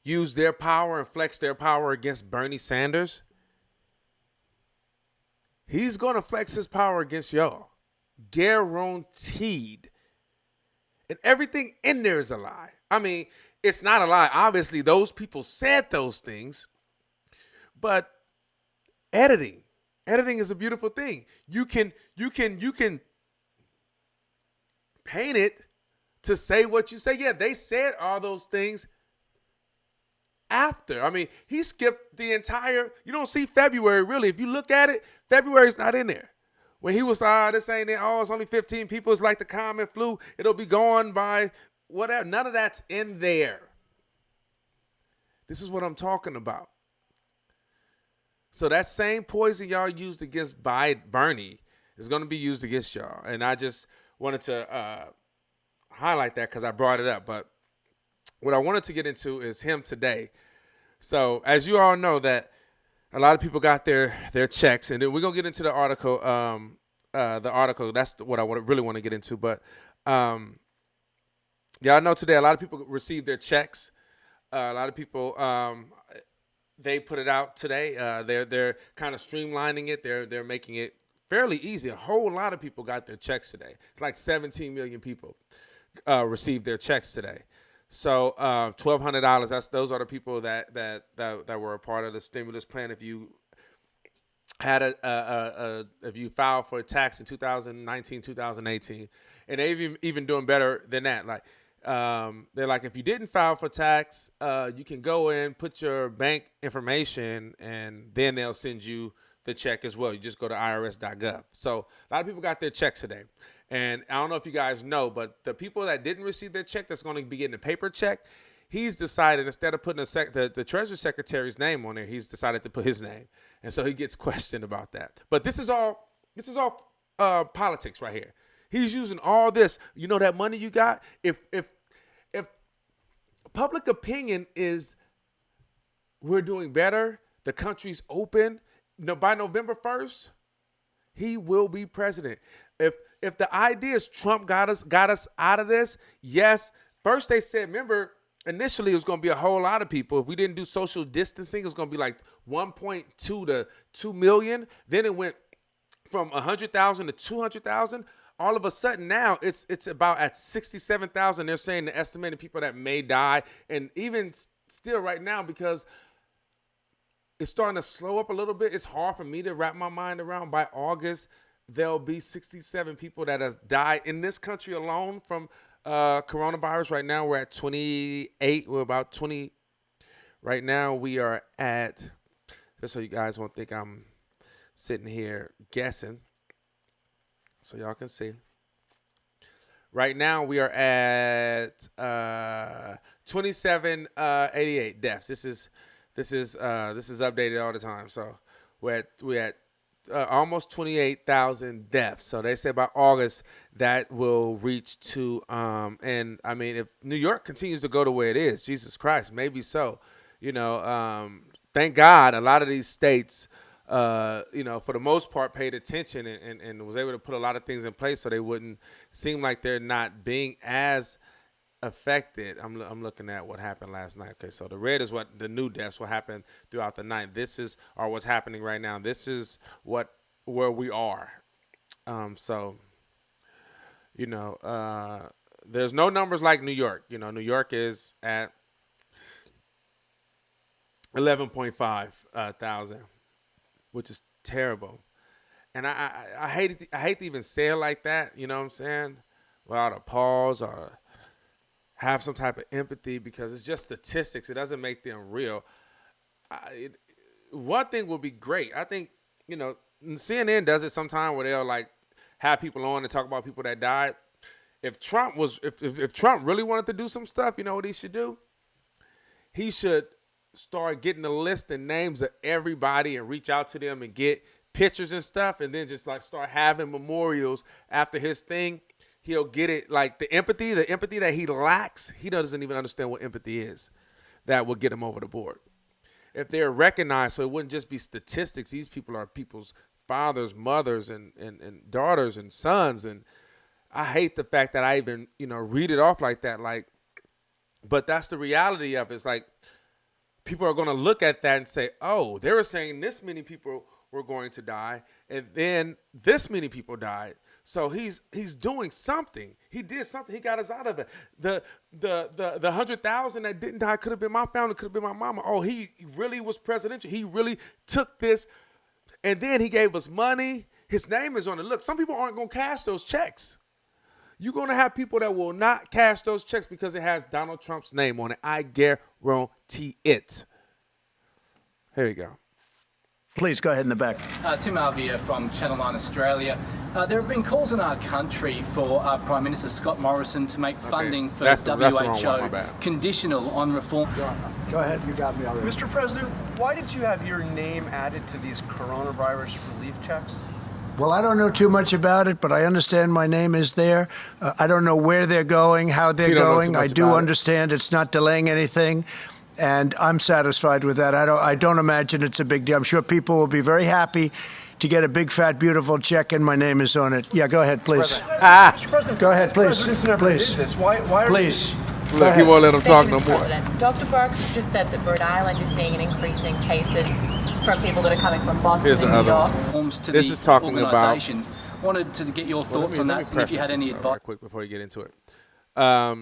use their power and flex their power against Bernie Sanders, he's going to flex his power against y'all. Guaranteed. And everything in there is a lie. I mean, it's not a lie. Obviously, those people said those things, but editing is a beautiful thing. You can paint it to say what you say. Yeah, they said all those things after. I mean, he skipped the entire, you don't see February really. If you look at it, February's not in there. When he was, this ain't it. Oh, it's only 15 people. It's like the common flu. It'll be gone by whatever. None of that's in there. This is what I'm talking about. So that same poison y'all used against Bernie, is going to be used against y'all. And I just wanted to highlight that because I brought it up. But what I wanted to get into is him today. So as you all know that a lot of people got their checks, and then we're going to get into the article. That's what I really want to get into. But y'all know today a lot of people received their checks. A lot of people, they put it out today. They're kind of streamlining it. They're making it fairly easy. A whole lot of people got their checks today. It's like 17 million people received their checks today. So $1,200. Those are the people that were a part of the stimulus plan. If you had if you filed for a tax in 2019, 2018, and they've even doing better than that. Like they're like, if you didn't file for tax, you can go in, put your bank information, and then they'll send you the check as well. You just go to irs.gov. So a lot of people got their checks today. And I don't know if you guys know, but the people that didn't receive their check that's going to be getting a paper check, he's decided instead of putting the Treasury Secretary's name on there, he's decided to put his name. And so he gets questioned about that. But this is all politics right here. He's using all this. You know that money you got? If public opinion is we're doing better, the country's open, by November 1st, he will be president. If the idea is Trump got us out of this, yes. First they said, remember, initially it was going to be a whole lot of people. If we didn't do social distancing, it was going to be like 1.2 to 2 million. Then it went from 100,000 to 200,000. All of a sudden now it's about at 67,000. They're saying the estimated people that may die. And even still right now, because it's starting to slow up a little bit, it's hard for me to wrap my mind around. By August, there'll be 67 people that have died in this country alone from coronavirus. Right now we're at 28. We're about 20. Right now we are at, just so you guys won't think I'm sitting here guessing, so y'all can see. Right now we are at 2788 deaths. This is updated all the time. So we're at almost 28,000 deaths. So they say by August that will reach to and I mean, if New York continues to go the way it is, Jesus Christ, maybe so. Thank God a lot of these states for the most part paid attention and was able to put a lot of things in place so they wouldn't seem like they're not being as affected. I'm looking at what happened last night. Okay, so the red is what the new deaths, what happened throughout the night. This is what's happening right now. This is where we are. There's no numbers like New York. New York is at 11.5 thousand, which is terrible. And I hate to even say it like that. You know what I'm saying? Without a pause or have some type of empathy, because it's just statistics. It doesn't make them real. One thing would be great. I think, CNN does it sometime where they'll like have people on and talk about people that died. If Trump really wanted to do some stuff, you know what he should do? He should start getting a list and names of everybody and reach out to them and get pictures and stuff, and then just like start having memorials after his thing. He'll get it, like the empathy that he lacks. He doesn't even understand what empathy is. That will get him over the board. If they're recognized, so it wouldn't just be statistics. These people are people's fathers, mothers, and daughters and sons. And I hate the fact that I even, read it off like that. But that's the reality of it. It's like people are going to look at that and say, oh, they were saying this many people were going to die, and then this many people died. So he's doing something. He did something. He got us out of it. The 100,000 that didn't die could have been my family, could have been my mama. Oh, he really was presidential. He really took this, and then he gave us money. His name is on it. Look, some people aren't going to cash those checks. You're going to have people that will not cash those checks because it has Donald Trump's name on it. I guarantee it. Here you go. Please go ahead in the back. Tim Arvia from Channel 9 Australia. There have been calls in our country for Prime Minister Scott Morrison to make funding for WHO conditional on reform. Go ahead, you got me already. Mr. President, why did you have your name added to these coronavirus relief checks? Well, I don't know too much about it, but I understand my name is there. I don't know where they're going, how they're going. I do understand it's not delaying anything, and I'm satisfied with that. I don't imagine it's a big deal. I'm sure people will be very happy to get a big, fat, beautiful check, and my name is on it. Yeah, go ahead, please. Mr. President, Go ahead, please. Presidents never Please. did this. Why are Please. Look, he won't let him talk no Mr. more. President. Dr. Birx just said that Rhode Island is seeing an increase in cases from people that are coming from Boston Here's and the New other York. one. This is talking about. Organisation. Wanted to get your thoughts on that, and if you had any advice. Right quick before you get into it. Let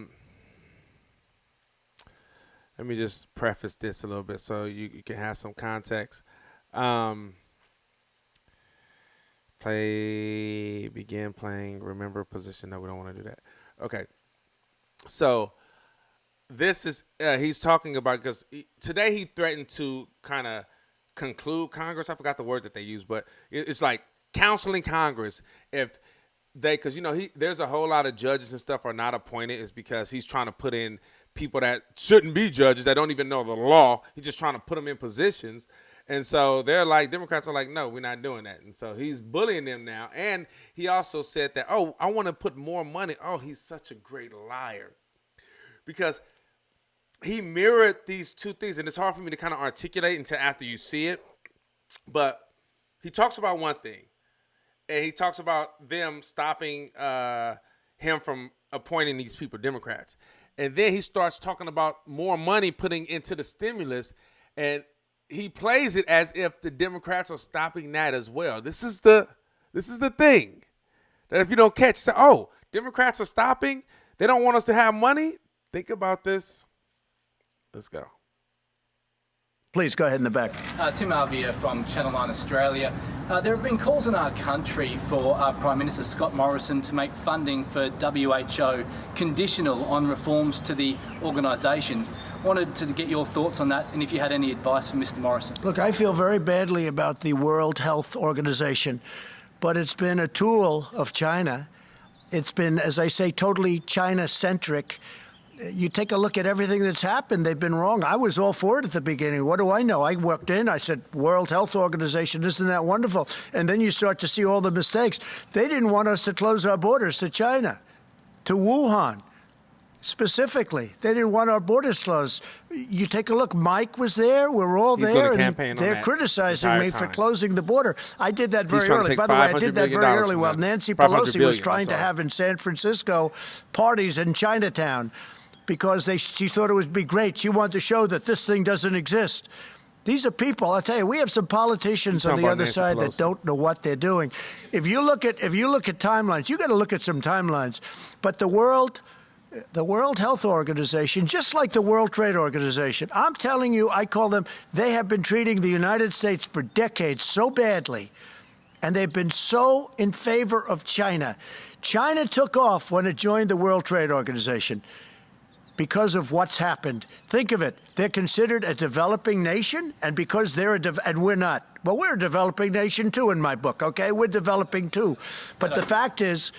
me just preface this a little bit so you can have some context. Begin playing, remember position. No, we don't want to do that. Okay. So this is, he's talking about, because today he threatened to kind of conclude Congress. I forgot the word that they use, but it's like counseling Congress if they, because, there's a whole lot of judges and stuff are not appointed. It's because he's trying to put in people that shouldn't be judges, that don't even know the law. He's just trying to put them in positions. And so they're like, Democrats are like, no, we're not doing that. And so he's bullying them now. And he also said that, oh, I want to put more money. Oh, he's such a great liar. Because he mirrored these two things. And it's hard for me to kind of articulate until after you see it. But he talks about one thing. And he talks about them stopping him from appointing these people, Democrats. And then he starts talking about more money putting into the stimulus. And he plays it as if the Democrats are stopping that as well. This is the thing that if you don't catch, say, oh, Democrats are stopping. They don't want us to have money. Think about this. Let's go. Please go ahead in the back. Tim Arvia from Channel 9 Australia. There have been calls in our country for Prime Minister Scott Morrison to make funding for WHO conditional on reforms to the organisation. Wanted to get your thoughts on that, and if you had any advice for Mr. Morrison. Look, I feel very badly about the World Health Organization, but it's been a tool of China. It's been, as I say, totally China-centric. You take a look at everything that's happened. They've been wrong. I was all for it at the beginning. What do I know? I walked in. I said, World Health Organization, isn't that wonderful? And then you start to see all the mistakes. They didn't want us to close our borders to China, to Wuhan. Specifically, they didn't want our borders closed. You take a look. Mike was there. We're all there. And they're criticizing me for closing the border. I did that very early. By the way, I did that very early while Nancy Pelosi was trying to have in San Francisco parties in Chinatown because she thought it would be great. She wanted to show that this thing doesn't exist. These are people. I'll tell you, we have some politicians on the other side that don't know what they're doing. If you look at timelines, you got to look at some timelines. But the World Health Organization, just like the World Trade Organization, I'm telling you, I call them, they have been treating the United States for decades so badly, and they've been so in favor of China. China took off when it joined the World Trade Organization because of what's happened. Think of it. They're considered a developing nation, and because they're and we're not. Well, we're a developing nation, too, in my book, okay? We're developing, too. But the fact is,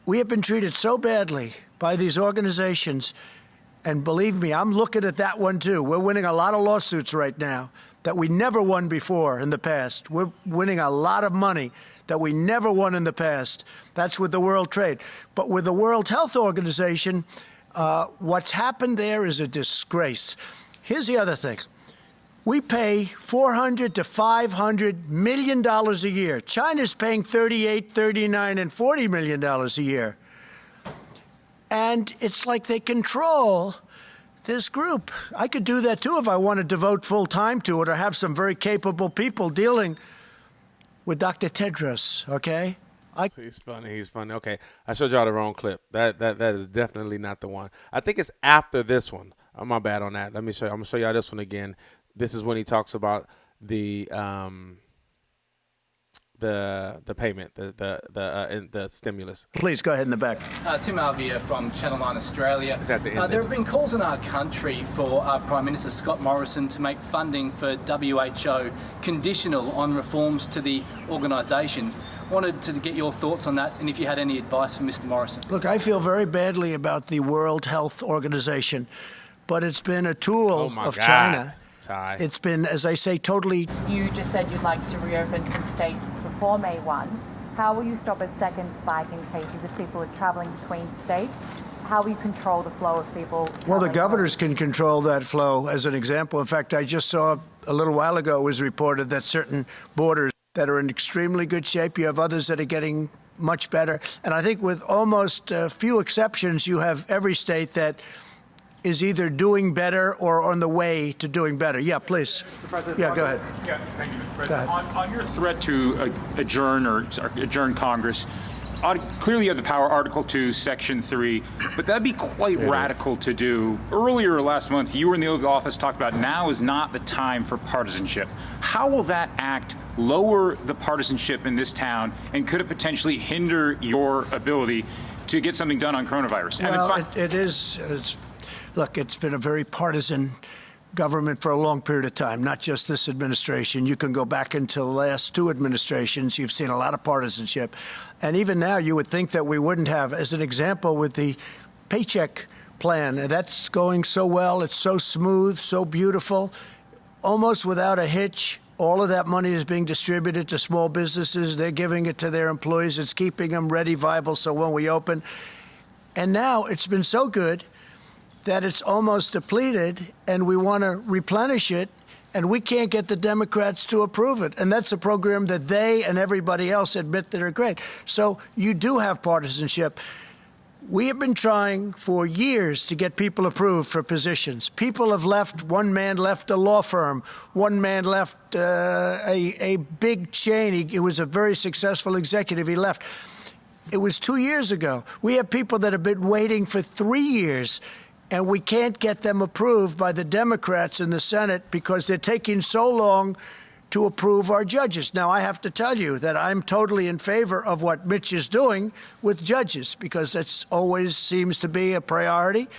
we have been treated so badly by these organizations, and believe me, I'm looking at that one too. We're winning a lot of lawsuits right now that we never won before in the past. We're winning a lot of money that we never won in the past. That's with the World Trade. But with the World Health Organization, what's happened there is a disgrace. Here's the other thing. We pay $400 to $500 million a year. China's paying $38, $39, and $40 million a year. And it's like they control this group. I could do that, too, if I want to devote full time to it or have some very capable people dealing with Dr. Tedros, okay? He's funny. Okay, I showed y'all the wrong clip. That is definitely not the one. I think it's after this one. Oh, my bad on that. Let me show you. I'm going to show y'all this one again. This is when he talks about the payment, the stimulus. Please go ahead in the back. Tim Arvia from Channel 9 Australia. Is that the end there have been calls in our country for Prime Minister Scott Morrison to make funding for WHO conditional on reforms to the organisation. Wanted to get your thoughts on that, and if you had any advice for Mr. Morrison. Look, I feel very badly about the World Health Organization, but it's been a tool of China. It's been, as I say, totally. You just said you'd like to reopen some states before May 1. How will you stop a second spike in cases if people are traveling between states? How will you control the flow of people? Well, the governors can control that flow, as an example. In fact, I just saw a little while ago it was reported that certain borders that are in extremely good shape, you have others that are getting much better. And I think with almost few exceptions, you have every state that is either doing better or on the way to doing better. Yeah, please. Yeah, go ahead. Yeah, thank you, Mr. President. On your threat to adjourn Congress, clearly you have the power, Article 2, Section 3, but that'd be quite radical to do. Earlier last month, you were in the oath of office, talked about now is not the time for partisanship. How will that act lower the partisanship in this town, and could it potentially hinder your ability to get something done on coronavirus? Well, it is. Look, it's been a very partisan government for a long period of time, not just this administration. You can go back into the last two administrations. You've seen a lot of partisanship. And even now, you would think that we wouldn't have, as an example, with the paycheck plan. That's going so well. It's so smooth, so beautiful, almost without a hitch. All of that money is being distributed to small businesses. They're giving it to their employees. It's keeping them ready, viable, so when we open. And now it's been so good that it's almost depleted, and we want to replenish it, and we can't get the Democrats to approve it. And that's a program that they and everybody else admit that are great. So you do have partisanship. We have been trying for years to get people approved for positions. People have left. One man left a law firm. One man left a big chain. He was a very successful executive. He left. It was 2 years ago. We have people that have been waiting for 3 years, and we can't get them approved by the Democrats in the Senate because they're taking so long to approve our judges. Now, I have to tell you that I'm totally in favor of what Mitch is doing with judges, because that always seems to be a priority,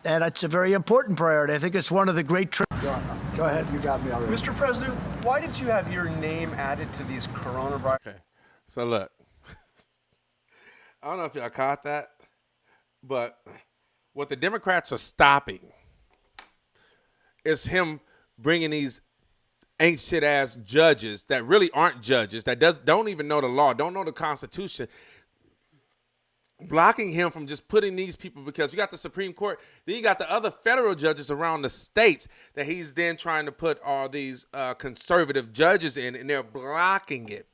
and it's a very important priority. I think it's one of the great... Go ahead. You got me already. Mr. President, why did you have your name added to these coronavirus... Okay, so look. I don't know if y'all caught that, but what the Democrats are stopping is him bringing these ain't shit ass judges that really aren't judges, that don't even know the law, don't know the Constitution, blocking him from just putting these people, because you got the Supreme Court, then you got the other federal judges around the states that he's then trying to put all these conservative judges in, and they're blocking it.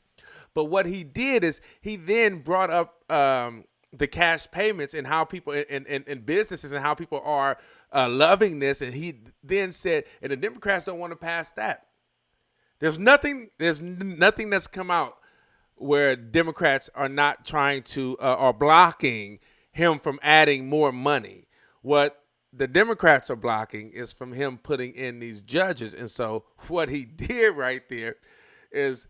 But what he did is he then brought up the cash payments and how people and businesses and how people are loving this. And he then said, and the Democrats don't want to pass that. There's nothing that's come out where Democrats are not trying to are blocking him from adding more money. What the Democrats are blocking is from him putting in these judges. And so what he did right there is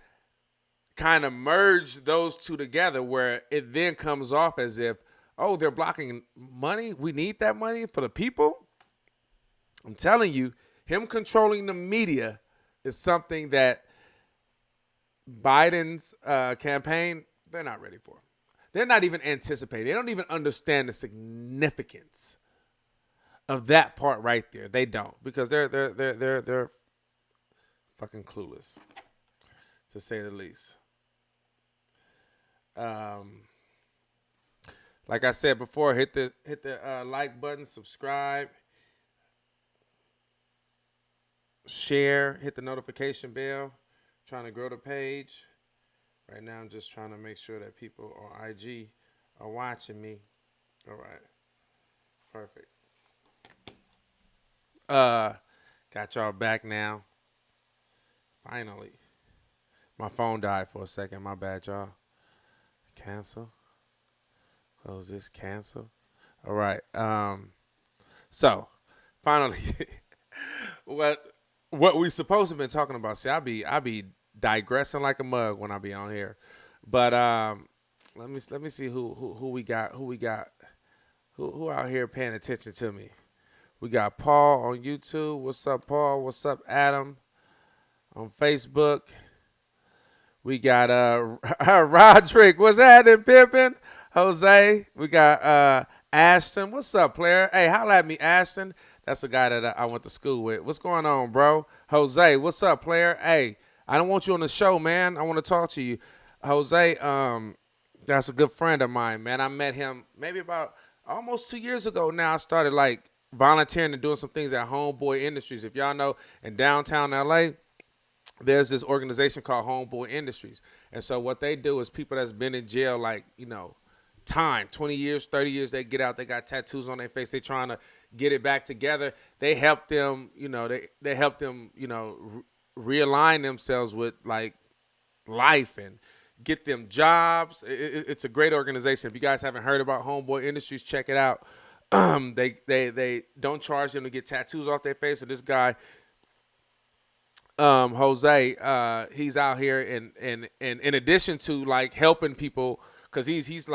kind of merge those two together, where it then comes off as if, oh, they're blocking money. We need that money for the people. I'm telling you, him controlling the media is something that Biden's campaign, they're not ready for. They're not even anticipating. They don't even understand the significance of that part right there. They don't, because they're fucking clueless, to say the least. Like I said before, hit the like button, subscribe, share, hit the notification bell. Trying to grow the page. Right now, I'm just trying to make sure that people on IG are watching me. All right, perfect. Got y'all back now. Finally, my phone died for a second. My bad, y'all. Cancel. Close this. Cancel. All right. So finally, what we supposed to have been talking about. See, I be digressing like a mug when I be on here. But let me see who we got. Who out here paying attention to me? We got Paul on YouTube. What's up, Paul? What's up, Adam? On Facebook. We got Roderick. What's happening, Pippin? Jose. We got Ashton. What's up, player? Hey, holla at me, Ashton. That's the guy that I went to school with. What's going on, bro? Jose, what's up, player? Hey, I don't want you on the show, man. I want to talk to you. Jose, that's a good friend of mine, man. I met him maybe about almost 2 years ago now. I started like volunteering and doing some things at Homeboy Industries. If y'all know, in downtown LA, there's this organization called Homeboy Industries. And so what they do is people that's been in jail, like, time, 20 years, 30 years, they get out, they got tattoos on their face, they trying to get it back together. They help them, they help them, realign themselves with like life and get them jobs. It's a great organization. If you guys haven't heard about Homeboy Industries, check it out. They don't charge them to get tattoos off their face. So this guy, Jose, he's out here and in addition to like helping people, because he's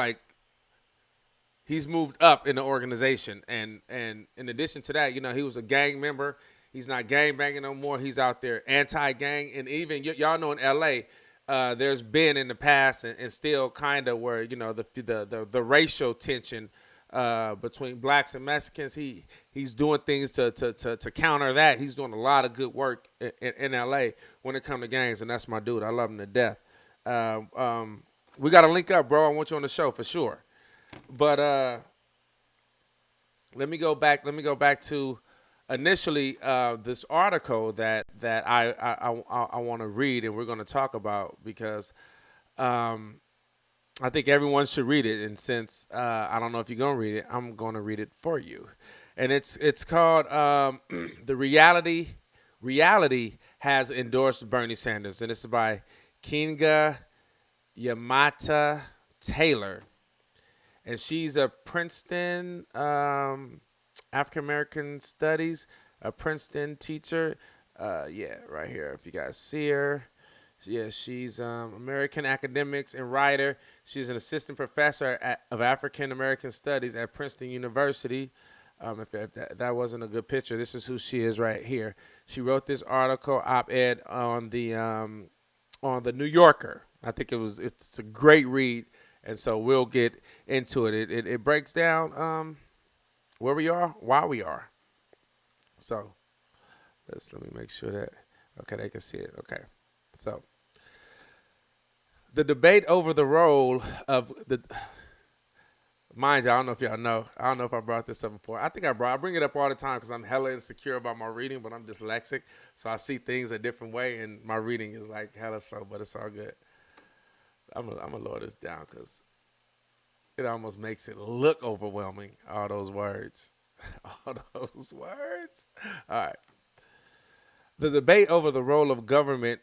moved up in the organization, and in addition to that, he was a gang member. He's not gang banging no more. He's out there anti-gang, and even y'all know in LA, there's been in the past and still kind of where the racial tension between blacks and Mexicans. He's doing things to counter that. He's doing a lot of good work in LA when it comes to gangs, and that's my dude. I love him to death. We got to link up, bro. I want you on the show for sure. But let me go back to initially this article that I want to read and we're going to talk about, because I think everyone should read it. And since I don't know if you're going to read it, I'm going to read it for you. And it's called The Reality Has Endorsed Bernie Sanders. And it's by Kinga Yamata Taylor. And she's a Princeton African-American Studies, a Princeton teacher. Right here, if you guys see her. Yeah, she's American academics and writer. She's an assistant professor of African-American Studies at Princeton University. If that wasn't a good picture, this is who she is right here. She wrote this article, op-ed, on the New Yorker. I think it's a great read. And so we'll get into it. It breaks down where we are, why we are. So let me make sure that, okay, they can see it. Okay. So the debate over the role of mind you, I don't know if y'all know. I don't know if I brought this up before. I think I bring it up all the time because I'm hella insecure about my reading, but I'm dyslexic. So I see things a different way, and my reading is like hella slow, but it's all good. I'm gonna lower this down because it almost makes it look overwhelming. All those words. All those words. All right. The debate over the role of government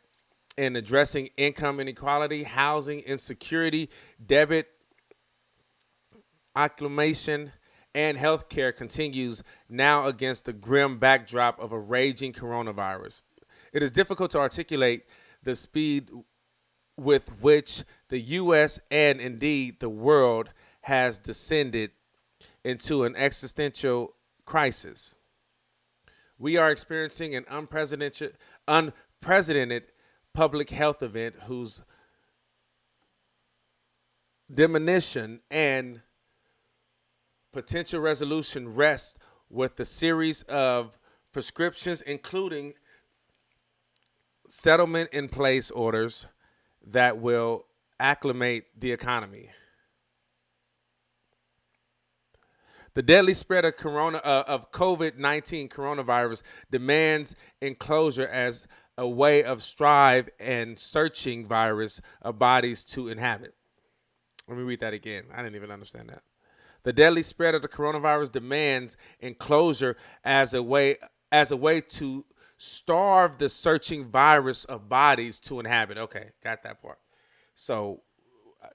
in addressing income inequality, housing insecurity, debt accumulation, and healthcare continues now against the grim backdrop of a raging coronavirus. It is difficult to articulate the speed with which the U.S. and indeed the world has descended into an existential crisis. We are experiencing an unprecedented public health event whose diminution and potential resolution rests with the series of prescriptions, including settlement in place orders that will acclimate the economy. The deadly spread of COVID-19 coronavirus demands enclosure as a way of strive and searching virus of bodies to inhabit. Let me read that again. I didn't even understand that. The deadly spread of the coronavirus demands enclosure as a way to starve the searching virus of bodies to inhabit. Okay, got that part. So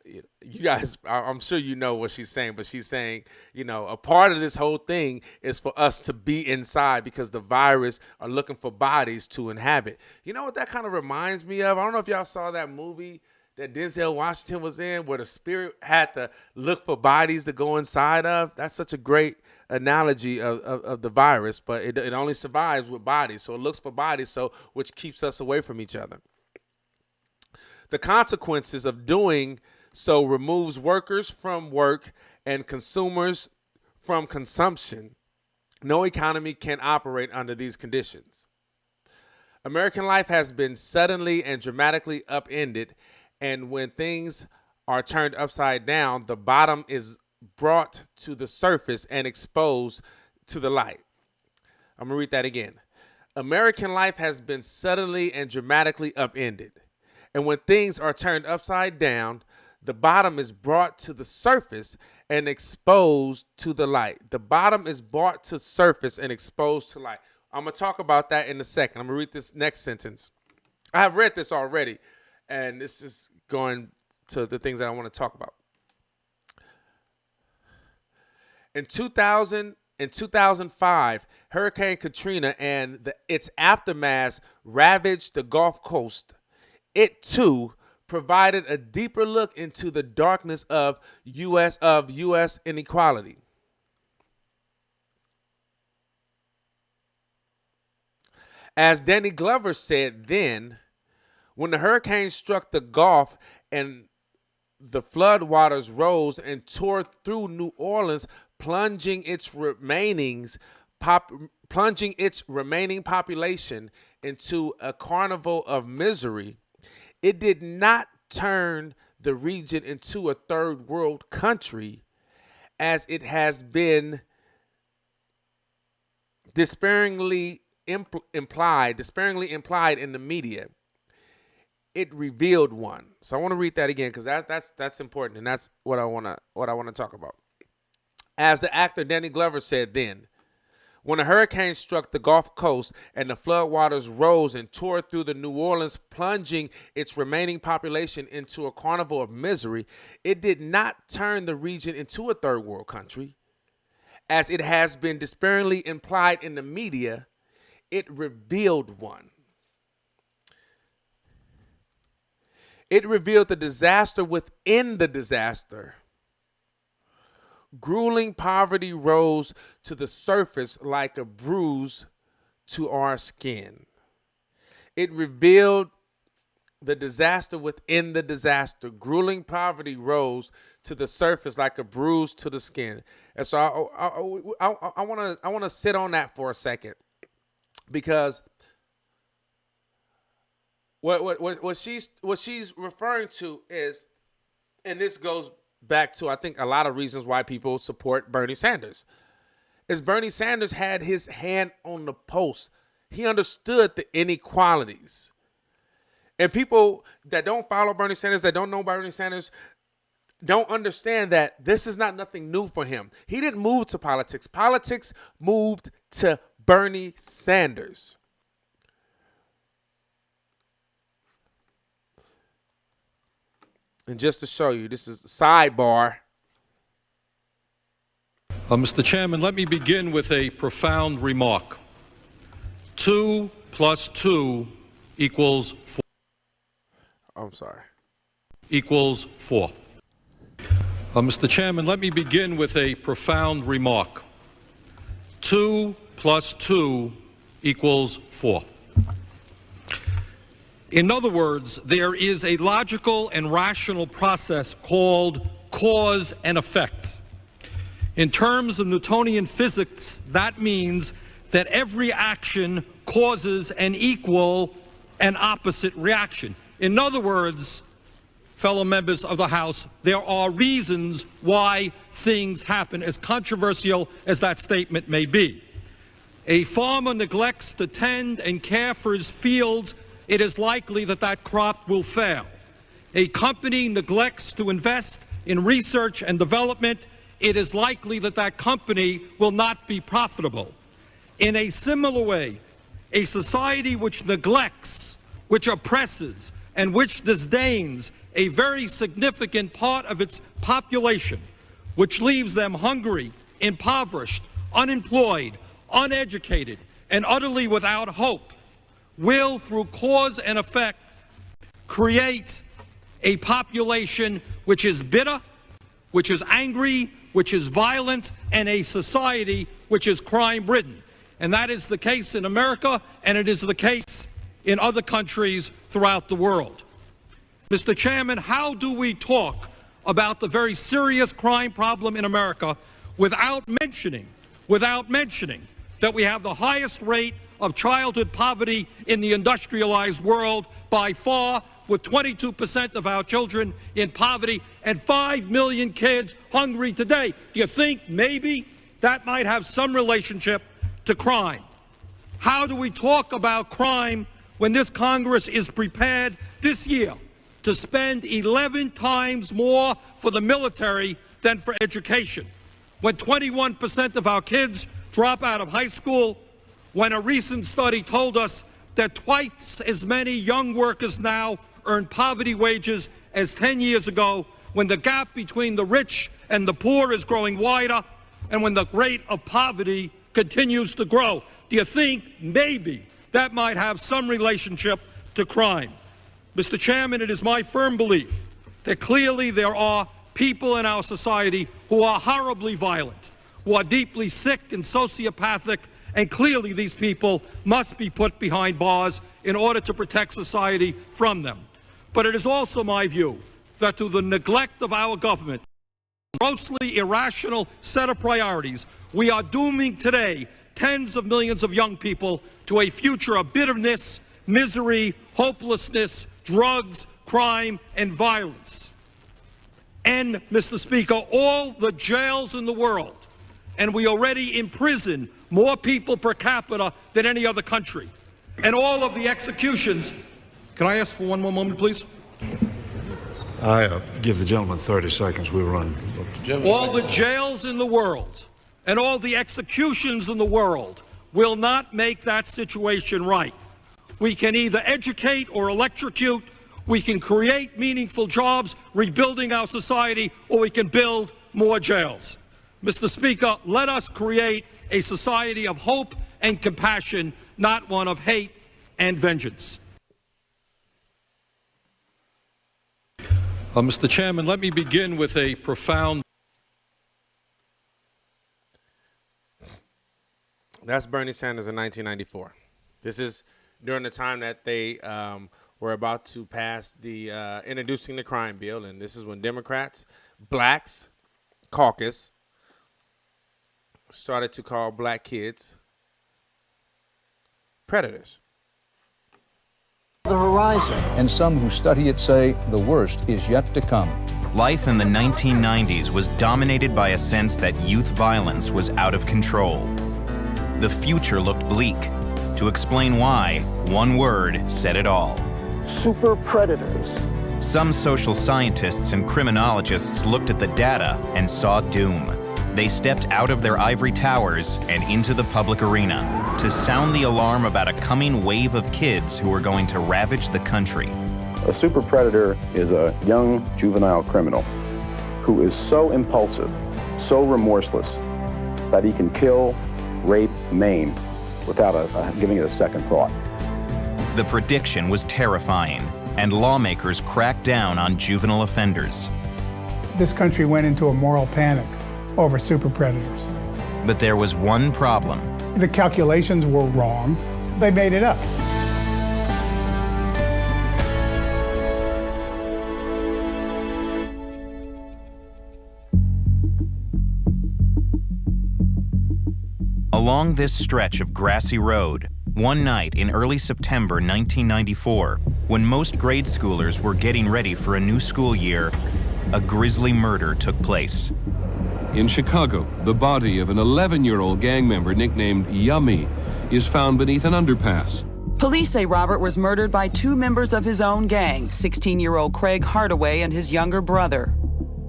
you guys, I'm sure you know what she's saying, but she's saying, a part of this whole thing is for us to be inside because the virus are looking for bodies to inhabit. You know what that kind of reminds me of? I don't know if y'all saw that movie that Denzel Washington was in where the spirit had to look for bodies to go inside of. That's such a great analogy of the virus, but it only survives with bodies. So it looks for bodies, which keeps us away from each other. The consequences of doing so removes workers from work and consumers from consumption. No economy can operate under these conditions. American life has been suddenly and dramatically upended, And when things are turned upside down, the bottom is brought to the surface and exposed to the light. I'm going to read that again. American life has been suddenly and dramatically upended. And when things are turned upside down, the bottom is brought to the surface and exposed to the light. The bottom is brought to surface and exposed to light. I'm going to talk about that in a second. I'm going to read this next sentence. I have read this already, and this is going to the things that I want to talk about. In 2005, Hurricane Katrina and its aftermath ravaged the Gulf Coast. It, too, provided a deeper look into the darkness of U.S. inequality. As Danny Glover said then, when the hurricane struck the Gulf and the flood waters rose and tore through New Orleans, plunging its remaining population into a carnival of misery, it did not turn the region into a third world country as it has been despairingly implied in the media. It revealed one. So I want to read that again because that's important, and that's what I want to talk about. As the actor Danny Glover said then, when a hurricane struck the Gulf Coast and the floodwaters rose and tore through the New Orleans, plunging its remaining population into a carnival of misery, it did not turn the region into a third world country. As it has been despairingly implied in the media, it revealed one. It revealed the disaster within the disaster. Grueling poverty rose to the surface like a bruise to our skin. It revealed the disaster within the disaster. Grueling poverty rose to the surface like a bruise to the skin. And so I want to sit on that for a second, because what she's referring to is, and this goes back to, I think, a lot of reasons why people support Bernie Sanders, is Bernie Sanders had his hand on the pulse. He understood the inequalities. And people that don't follow Bernie Sanders, that don't know Bernie Sanders, don't understand that this is not nothing new for him. He didn't move to politics. Politics moved to Bernie Sanders. And just to show you, this is the sidebar. Mr. Chairman, let me begin with a profound remark. 2 + 2 equals 4. I'm sorry. Equals 4. Mr. Chairman, let me begin with a profound remark. 2 + 2 equals 4. In other words, there is a logical and rational process called cause and effect. In terms of Newtonian physics, that means that every action causes an equal and opposite reaction. In other words, fellow members of the House, there are reasons why things happen, as controversial as that statement may be. A farmer neglects to tend and care for his fields, it is likely that that crop will fail. A company neglects to invest in research and development, it is likely that that company will not be profitable. In a similar way, a society which neglects, which oppresses, and which disdains a very significant part of its population, which leaves them hungry, impoverished, unemployed, uneducated, and utterly without hope, will, through cause and effect, create a population which is bitter, which is angry, which is violent, and a society which is crime-ridden. And that is the case in America, and it is the case in other countries throughout the world. Mr. Chairman, how do we talk about the very serious crime problem in America without mentioning that we have the highest rate of childhood poverty in the industrialized world by far, with 22% of our children in poverty and 5 million kids hungry today. Do you think maybe that might have some relationship to crime? How do we talk about crime when this Congress is prepared this year to spend 11 times more for the military than for education? When 21% of our kids drop out of high school, when a recent study told us that twice as many young workers now earn poverty wages as 10 years ago, when the gap between the rich and the poor is growing wider, and when the rate of poverty continues to grow. Do you think maybe that might have some relationship to crime? Mr. Chairman, it is my firm belief that clearly there are people in our society who are horribly violent, who are deeply sick and sociopathic, and clearly these people must be put behind bars in order to protect society from them. But it is also my view that through the neglect of our government, grossly irrational set of priorities, we are dooming today tens of millions of young people to a future of bitterness, misery, hopelessness, drugs, crime, and violence. And, Mr. Speaker, all the jails in the world, and we already imprison more people per capita than any other country, and all of the executions. Can I ask for one more moment, please? I give the gentleman 30 seconds. We'll run. All the jails in the world and all the executions in the world will not make that situation right. We can either educate or electrocute. We can create meaningful jobs, rebuilding our society, or we can build more jails. Mr. Speaker, let us create a society of hope and compassion, not one of hate and vengeance. Mr. Chairman, let me begin with a profound... That's Bernie Sanders in 1994. This is during the time that they were about to pass the introducing the crime bill, and this is when Democrats, blacks, caucus, started to call black kids predators. The horizon. And some who study it say the worst is yet to come. Life in the 1990s was dominated by a sense that youth violence was out of control. The future looked bleak. To explain why, one word said it all. Super predators. Some social scientists and criminologists looked at the data and saw doom. They stepped out of their ivory towers and into the public arena to sound the alarm about a coming wave of kids who are going to ravage the country. A super predator is a young juvenile criminal who is so impulsive, so remorseless, that he can kill, rape, maim without giving it a second thought. The prediction was terrifying, and lawmakers cracked down on juvenile offenders. This country went into a moral panic over super predators. But there was one problem. The calculations were wrong. They made it up. Along this stretch of grassy road, one night in early September 1994, when most grade schoolers were getting ready for a new school year, a grisly murder took place. In Chicago, the body of an 11-year-old gang member nicknamed Yummy is found beneath an underpass. Police say Robert was murdered by two members of his own gang, 16-year-old Craig Hardaway and his younger brother.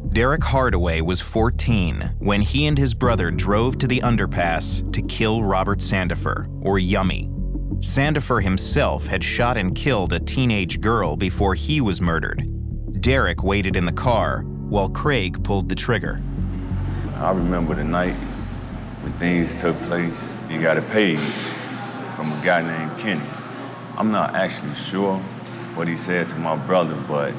Derek Hardaway was 14 when he and his brother drove to the underpass to kill Robert Sandifer, or Yummy. Sandifer himself had shot and killed a teenage girl before he was murdered. Derek waited in the car while Craig pulled the trigger. I remember the night when things took place. You got a page from a guy named Kenny. I'm not actually sure what he said to my brother, but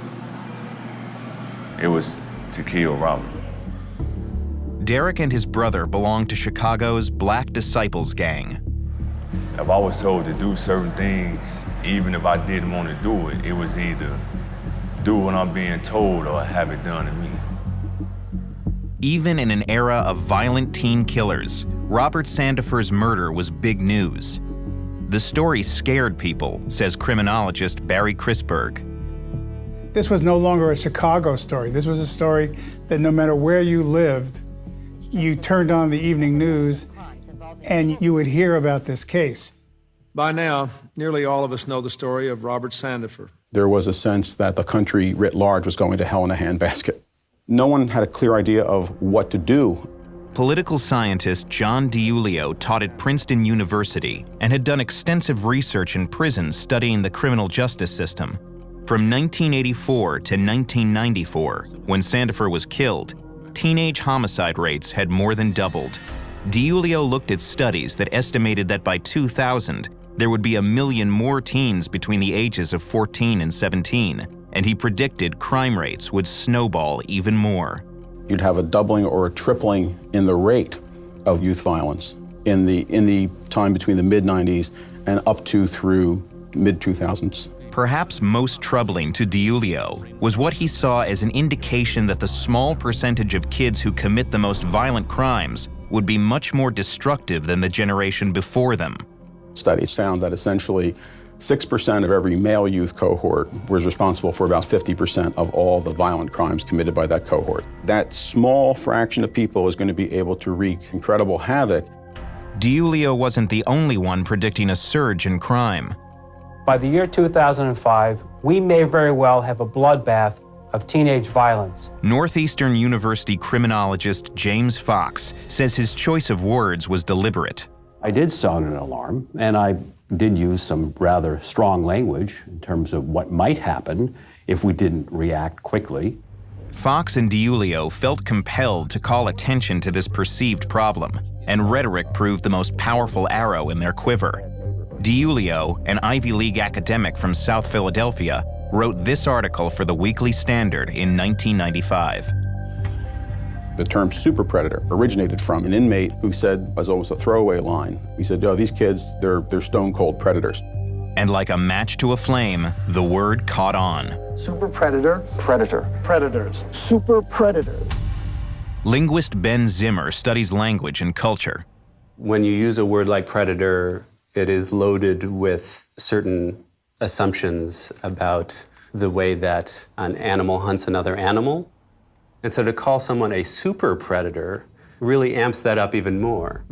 it was to kill Robert. Derek and his brother belonged to Chicago's Black Disciples gang. If I was told to do certain things, even if I didn't want to do it, it was either do what I'm being told or have it done to me. Even in an era of violent teen killers, Robert Sandifer's murder was big news. The story scared people, says criminologist Barry Crisberg. This was no longer a Chicago story. This was a story that no matter where you lived, you turned on the evening news and you would hear about this case. By now, nearly all of us know the story of Robert Sandifer. There was a sense that the country writ large was going to hell in a handbasket. No one had a clear idea of what to do. Political scientist John DiIulio taught at Princeton University and had done extensive research in prisons studying the criminal justice system. From 1984 to 1994, when Sandifer was killed, teenage homicide rates had more than doubled. DiIulio looked at studies that estimated that by 2000, there would be 1 million more teens between the ages of 14 and 17, and he predicted crime rates would snowball even more. You'd have a doubling or a tripling in the rate of youth violence in the time between the mid-90s and up to through mid-2000s. Perhaps most troubling to DiIulio was what he saw as an indication that the small percentage of kids who commit the most violent crimes would be much more destructive than the generation before them. Studies found that essentially 6% of every male youth cohort was responsible for about 50% of all the violent crimes committed by that cohort. That small fraction of people is going to be able to wreak incredible havoc. DiIulio wasn't the only one predicting a surge in crime. By the year 2005, we may very well have a bloodbath of teenage violence. Northeastern University criminologist James Fox says his choice of words was deliberate. I did sound an alarm, and I did use some rather strong language in terms of what might happen if we didn't react quickly. Fox and DiIulio felt compelled to call attention to this perceived problem, and rhetoric proved the most powerful arrow in their quiver. DiIulio, an Ivy League academic from South Philadelphia, wrote this article for the Weekly Standard in 1995. The term super predator originated from an inmate who said, as almost a throwaway line, he said, "Oh, these kids, they're stone cold predators." And like a match to a flame, the word caught on. Super predator, predator, predators, super predators. Linguist Ben Zimmer studies language and culture. When you use a word like predator, it is loaded with certain assumptions about the way that an animal hunts another animal. And so to call someone a super predator really amps that up even more.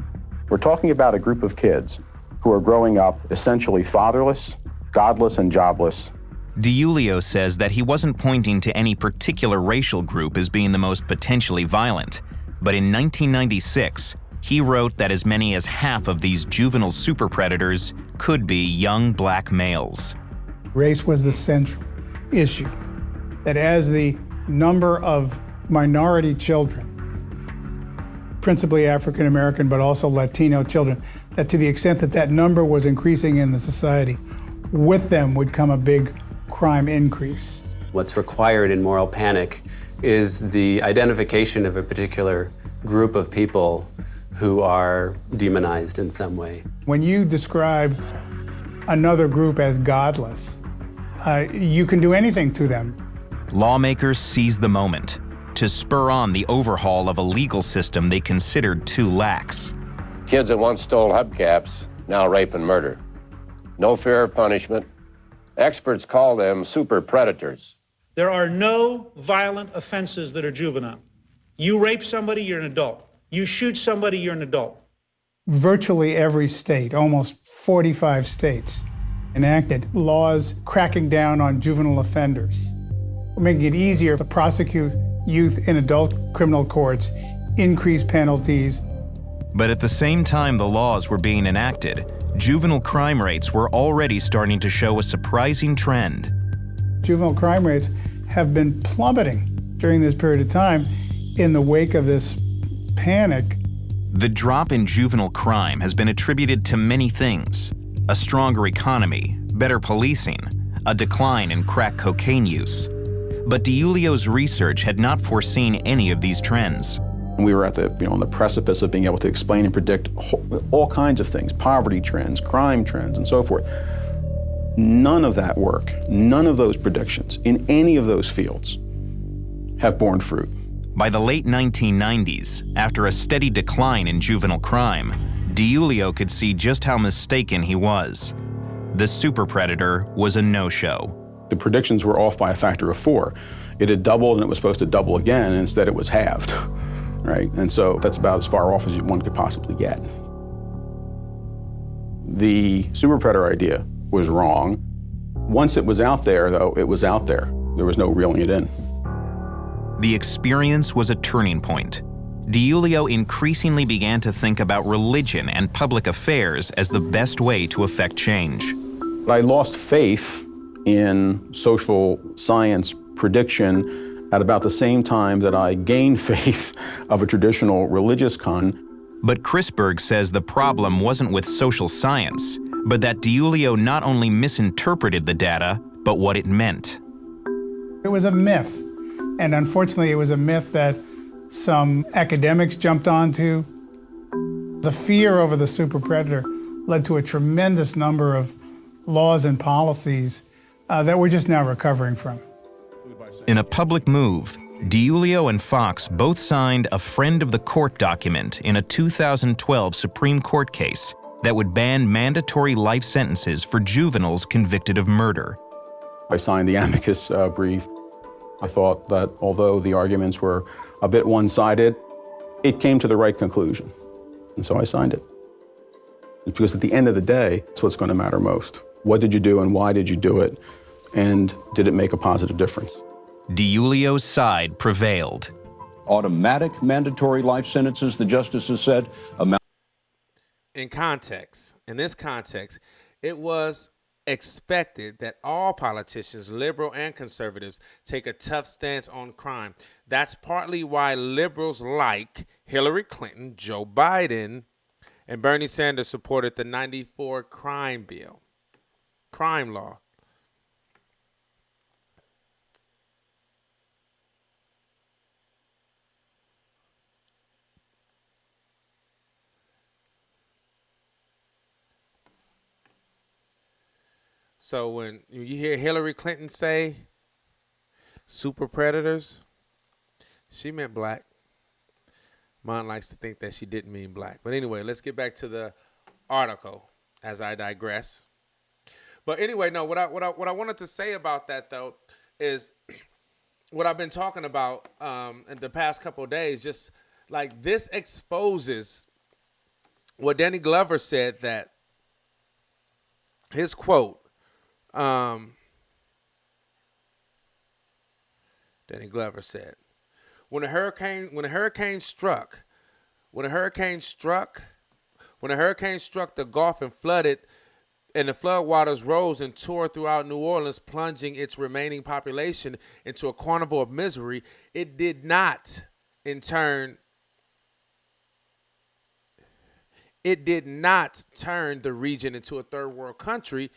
We're talking about a group of kids who are growing up essentially fatherless, godless, and jobless. DiIulio says that he wasn't pointing to any particular racial group as being the most potentially violent, but in 1996, he wrote that as many as half of these juvenile super predators could be young black males. Race was the central issue, that as the number of minority children, principally African American, but also Latino children, that to the extent that that number was increasing in the society, with them would come a big crime increase. What's required in moral panic is the identification of a particular group of people who are demonized in some way. When you describe another group as godless, you can do anything to them. Lawmakers seized the moment to spur on the overhaul of a legal system they considered too lax. Kids that once stole hubcaps now rape and murder. No fear of punishment. Experts call them super predators. There are no violent offenses that are juvenile. You rape somebody, you're an adult. You shoot somebody, you're an adult. Virtually every state, almost 45 states, enacted laws cracking down on juvenile offenders, making it easier to prosecute youth in adult criminal courts, increase penalties. But at the same time the laws were being enacted, juvenile crime rates were already starting to show a surprising trend. Juvenile crime rates have been plummeting during this period of time in the wake of this panic. The drop in juvenile crime has been attributed to many things: a stronger economy, better policing, a decline in crack cocaine use. But DiIulio's research had not foreseen any of these trends. We were at on the precipice of being able to explain and predict all kinds of things, poverty trends, crime trends, and so forth. None of that work, none of those predictions in any of those fields have borne fruit. By the late 1990s, after a steady decline in juvenile crime, DiIulio could see just how mistaken he was. The super predator was a no-show. The predictions were off by a factor of 4. It had doubled and it was supposed to double again, and instead it was halved, right? And so that's about as far off as one could possibly get. The super predator idea was wrong. Once it was out there, though, it was out there. There was no reeling it in. The experience was a turning point. DiIulio increasingly began to think about religion and public affairs as the best way to affect change. I lost faith in social science prediction at about the same time that I gained faith of a traditional religious con. But Chrisberg says the problem wasn't with social science, but that DiIulio not only misinterpreted the data, but what it meant. It was a myth, and unfortunately it was a myth that some academics jumped onto. The fear over the super predator led to a tremendous number of laws and policies that we're just now recovering from. In a public move, DiIulio and Fox both signed a friend of the court document in a 2012 Supreme Court case that would ban mandatory life sentences for juveniles convicted of murder. I signed the amicus brief. I thought that although the arguments were a bit one-sided, it came to the right conclusion. And so I signed it. It's because at the end of the day, it's what's going to matter most. What did you do and why did you do it? And did it make a positive difference? DiIulio's side prevailed. Automatic mandatory life sentences, the justices said, in this context, it was expected that all politicians, liberal and conservatives, take a tough stance on crime. That's partly why liberals like Hillary Clinton, Joe Biden, and Bernie Sanders supported the '94 crime law. So when you hear Hillary Clinton say super predators, she meant black. Mine likes to think that she didn't mean black. But anyway, let's get back to the article as I digress. But anyway, no, what I wanted to say about that though is what I've been talking about in the past couple of days, just like this exposes what Danny Glover said, that his quote, Danny Glover said, when a hurricane struck the Gulf and flooded, and the floodwaters rose and tore throughout New Orleans, plunging its remaining population into a carnival of misery, it did not turn the region into a third world country.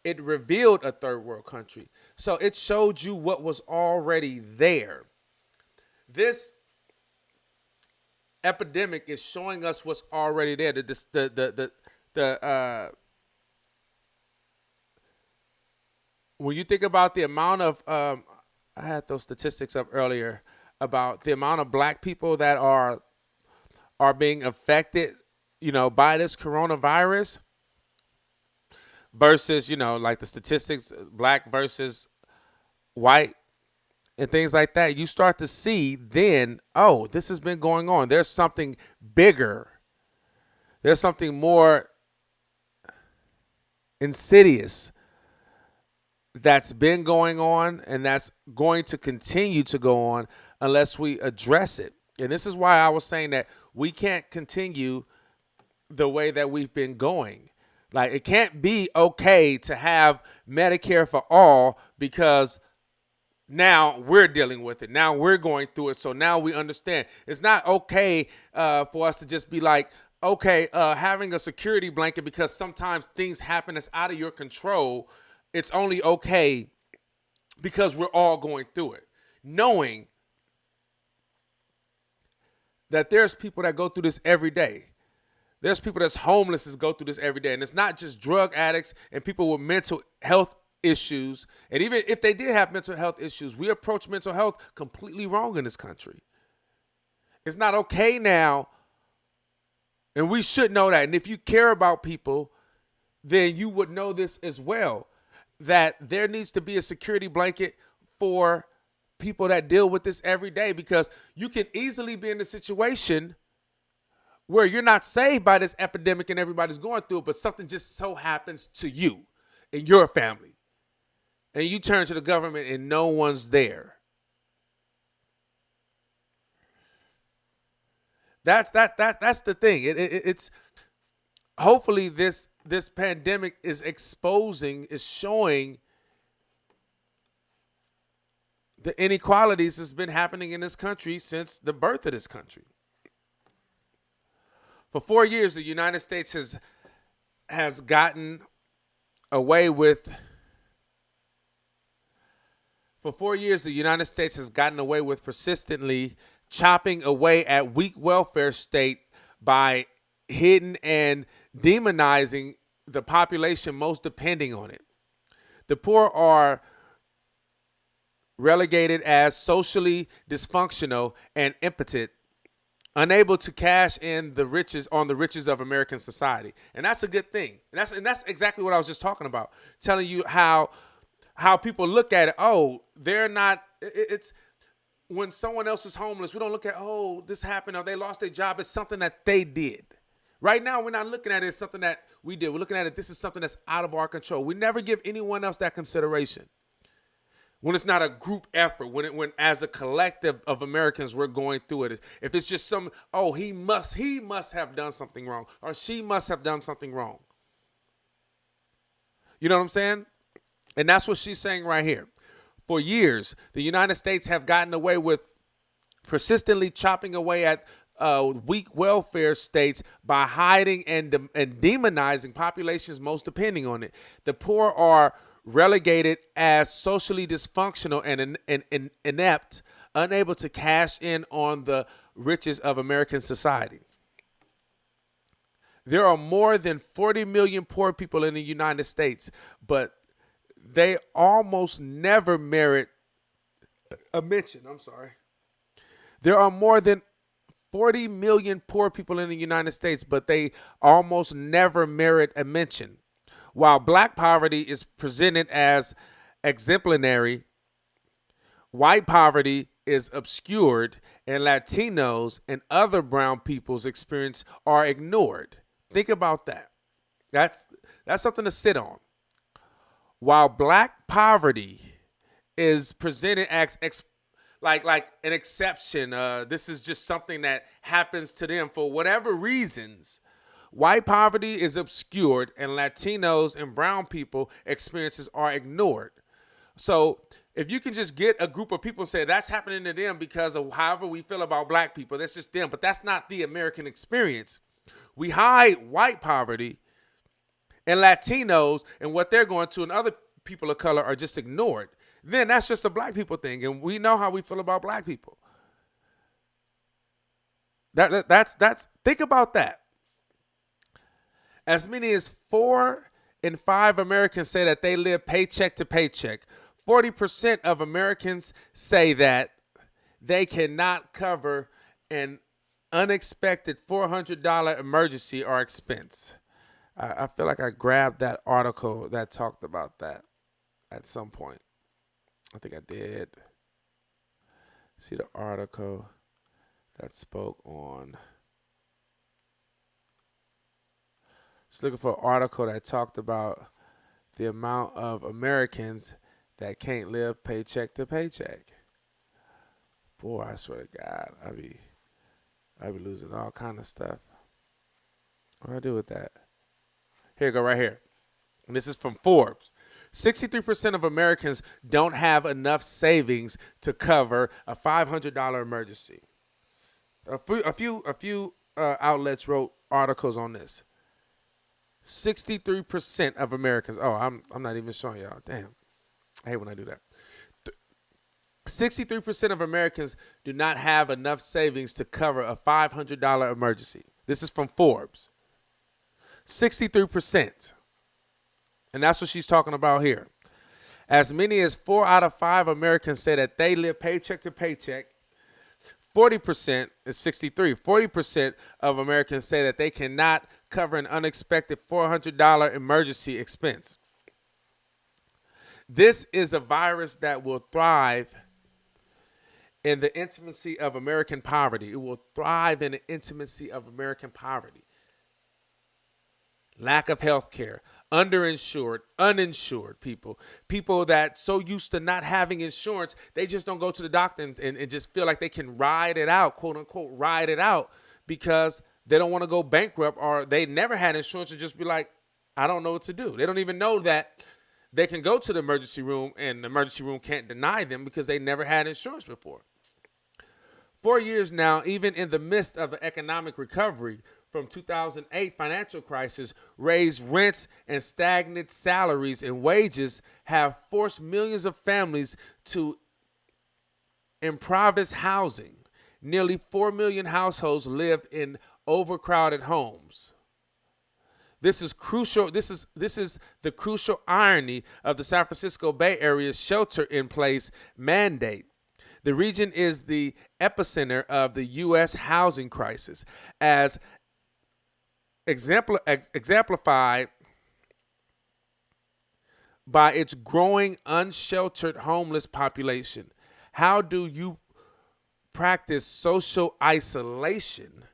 It revealed a third world country. So it showed you what was already there. This epidemic is showing us what's already there. When you think about the amount of, I had those statistics up earlier about the amount of black people that are being affected, by this coronavirus versus, like the statistics, black versus white and things like that. You start to see then, oh, this has been going on. There's something bigger. There's something more insidious that's been going on, and that's going to continue to go on unless we address it. And this is why I was saying that we can't continue the way that we've been going. Like, it can't be okay to have Medicare for all because now we're dealing with it. Now we're going through it. So now we understand. It's not okay for us to just be like, okay, having a security blanket because sometimes things happen that's out of your control. It's only okay because we're all going through it. Knowing that there's people that go through this every day. There's people that's homeless that go through this every day. And it's not just drug addicts and people with mental health issues. And even if they did have mental health issues, we approach mental health completely wrong in this country. It's not okay now. And we should know that. And if you care about people, then you would know this as well. that there needs to be a security blanket for people that deal with this every day, because you can easily be in a situation where you're not saved by this epidemic and everybody's going through it, but something just so happens to you and your family. And you turn to the government and no one's there. That's the thing. It's hopefully this pandemic is showing the inequalities that's been happening in this country since the birth of this country. For 4 years, the United States has gotten away with. For 4 years, the United States has gotten away with persistently chopping away at weak welfare state by hidden and demonizing the population most depending on it. The poor are relegated as socially dysfunctional and impotent, unable to cash in the riches of American society. And that's a good thing. And that's exactly what I was just talking about, telling you how people look at it. Oh, they're not, it's when someone else is homeless, we don't look at, oh, this happened or they lost their job. It's something that they did. Right now, we're not looking at it as something that we did. We're looking at it, this is something that's out of our control. We never give anyone else that consideration. When it's not a group effort, when as a collective of Americans we're going through it. If it's just he must have done something wrong, or she must have done something wrong. You know what I'm saying? And that's what she's saying right here. For years, the United States have gotten away with persistently chopping away at weak welfare states by hiding and demonizing populations most depending on it. The poor are relegated as socially dysfunctional and inept, unable to cash in on the riches of American society. There are more than 40 million poor people in the United States, but they almost never merit a mention. I'm sorry. There are more than 40 million poor people in the United States, but they almost never merit a mention. While black poverty is presented as exemplary, white poverty is obscured, and Latinos and other brown people's experience are ignored. Think about that. That's something to sit on. While black poverty is presented as like an exception, this is just something that happens to them for whatever reasons, white poverty is obscured and Latinos and brown people experiences are ignored. So if you can just get a group of people and say that's happening to them because of however we feel about black people, that's just them, but that's not the American experience. We hide white poverty and Latinos and what they're going to, and other people of color are just ignored. Then that's just a black people thing, and we know how we feel about black people. That's think about that. As many as 4 in 5 Americans say that they live paycheck to paycheck. 40% of Americans say that they cannot cover an unexpected $400 emergency or expense. I feel like I grabbed that article that talked about that at some point. I think I did. See the article that spoke on. Just looking for an article that talked about the amount of Americans that can't live paycheck to paycheck. Boy, I swear to God, I be losing all kind of stuff. What do I do with that? Here you go, right here. And this is from Forbes. 63% of Americans don't have enough savings to cover a $500 emergency. A few outlets wrote articles on this. 63% of Americans. Oh, I'm not even showing y'all. Damn. I hate when I do that. 63% of Americans do not have enough savings to cover a $500 emergency. This is from Forbes. 63%. And that's what she's talking about here. As many as 4 out of 5 Americans say that they live paycheck to paycheck. 40% is 63. 40% of Americans say that they cannot cover an unexpected $400 emergency expense. This is a virus that will thrive in the intimacy of American poverty. It will thrive in the intimacy of American poverty. Lack of health care, underinsured, uninsured people that so used to not having insurance, they just don't go to the doctor and just feel like they can ride it out, quote unquote, ride it out, because they don't want to go bankrupt, or they never had insurance and just be like, I don't know what to do. They don't even know that they can go to the emergency room and the emergency room can't deny them because they never had insurance before. 4 years now, even in the midst of an economic recovery from 2008 financial crisis, raised rents and stagnant salaries and wages have forced millions of families to improvised housing. Nearly 4 million households live in overcrowded homes. This is crucial. This is the crucial irony of the San Francisco Bay Area's shelter-in-place mandate. The region is the epicenter of the U.S. housing crisis, as exemplified by its growing unsheltered homeless population. How do you practice social isolation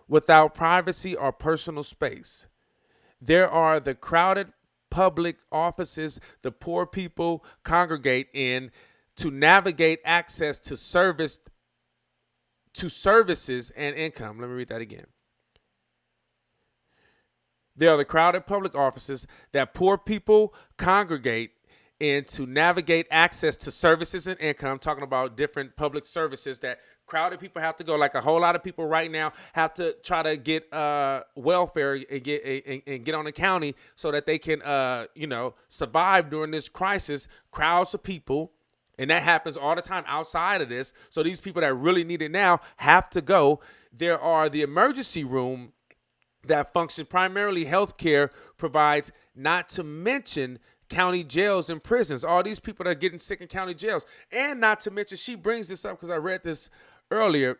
without privacy or personal space? There are the crowded public offices the poor people congregate in to navigate access to services and income. Let me read that again. There are the crowded public offices that poor people congregate in to navigate access to services and income, talking about different public services that crowded people have to go. Like a whole lot of people right now have to try to get welfare and get on the county so that they can survive during this crisis. Crowds of people, and that happens all the time outside of this. So these people that really need it now have to go. There are the emergency room that function primarily healthcare provides, not to mention county jails and prisons. All these people that are getting sick in county jails. And not to mention, she brings this up because I read this earlier.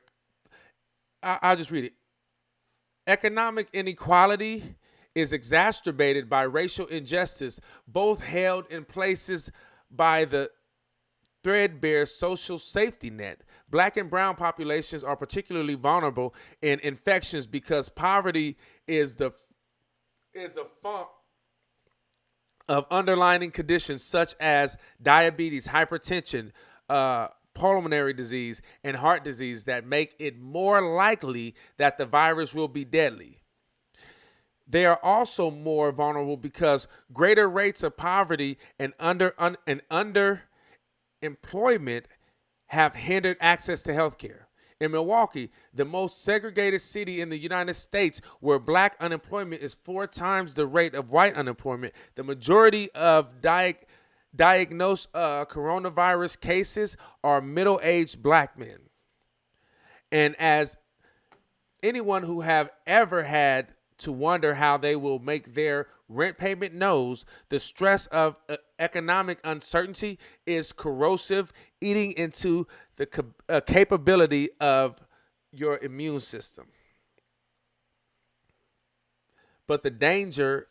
I'll just read it. Economic inequality is exacerbated by racial injustice, both held in places by the threadbare social safety net. Black and brown populations are particularly vulnerable in infections because poverty is a funk of underlying conditions such as diabetes, hypertension, pulmonary disease, and heart disease that make it more likely that the virus will be deadly. They are also more vulnerable because greater rates of poverty and underemployment have hindered access to health care. In Milwaukee, the most segregated city in the United States, where black unemployment is 4 times the rate of white unemployment, the majority of diagnosed coronavirus cases are middle-aged black men. And as anyone who have ever had to wonder how they will make their rent payment knows, the stress of economic uncertainty is corrosive, eating into the capability of your immune system. But the danger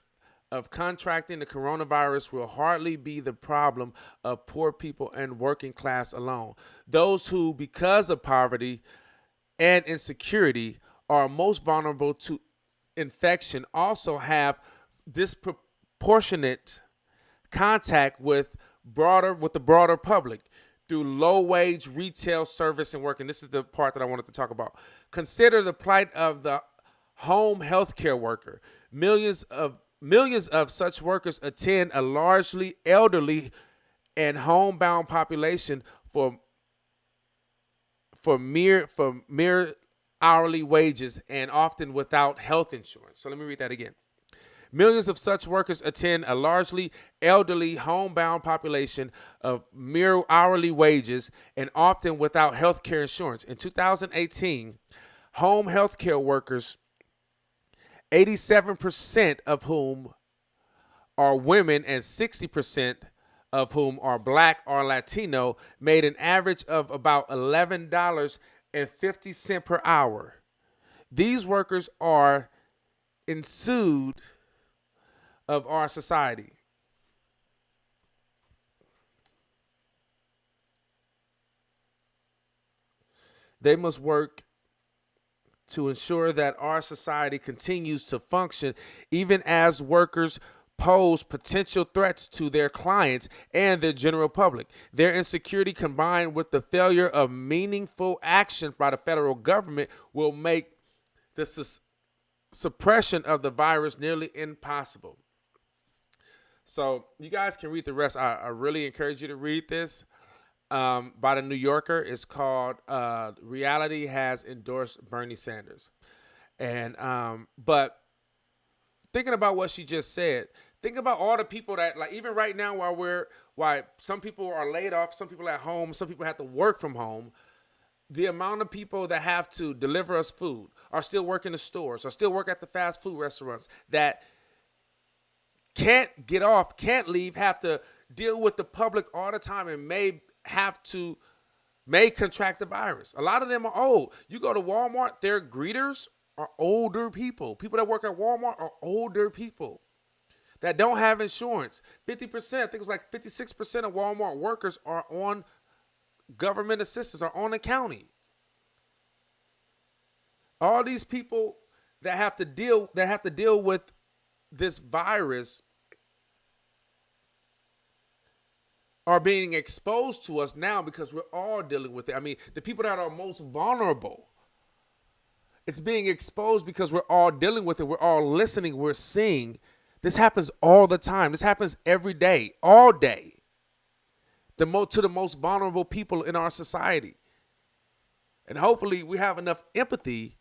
of contracting the coronavirus will hardly be the problem of poor people and working class alone. Those who, because of poverty and insecurity, are most vulnerable to infection also have disproportionate contact with the broader public through low-wage retail, service, and work. And this is the part that I wanted to talk about. Consider the plight of the home healthcare worker. Millions of such workers attend a largely elderly and homebound population for mere hourly wages and often without health insurance. So let me read that again. Millions of such workers attend a largely elderly, homebound population of mere hourly wages and often without health care insurance. In 2018, home health care workers, 87% of whom are women and 60% of whom are black or Latino, made an average of about $11.50 per hour. These workers are ensued of our society. They must work to ensure that our society continues to function even as workers pose potential threats to their clients and the general public. Their insecurity combined with the failure of meaningful action by the federal government will make the suppression of the virus nearly impossible. So you guys can read the rest. I really encourage you to read this by the New Yorker. It's called Reality Has Endorsed Bernie Sanders. And but thinking about what she just said, think about all the people that, like, even right now while some people are laid off, some people at home, some people have to work from home, the amount of people that have to deliver us food, are still working the stores, are still work at the fast food restaurants, that can't get off, can't leave, have to deal with the public all the time, and may contract the virus. A lot of them are old. You go to Walmart, their greeters are older people. People that work at Walmart are older people that don't have insurance. 50%, I think it was like 56% of Walmart workers are on government assistance, are on the county. All these people that have to deal with this virus are being exposed to us now because we're all dealing with it. I mean, the people that are most vulnerable, it's being exposed because we're all dealing with it. We're all listening. We're seeing. This happens all the time. This happens every day, all day. To the most vulnerable people in our society. And hopefully we have enough empathy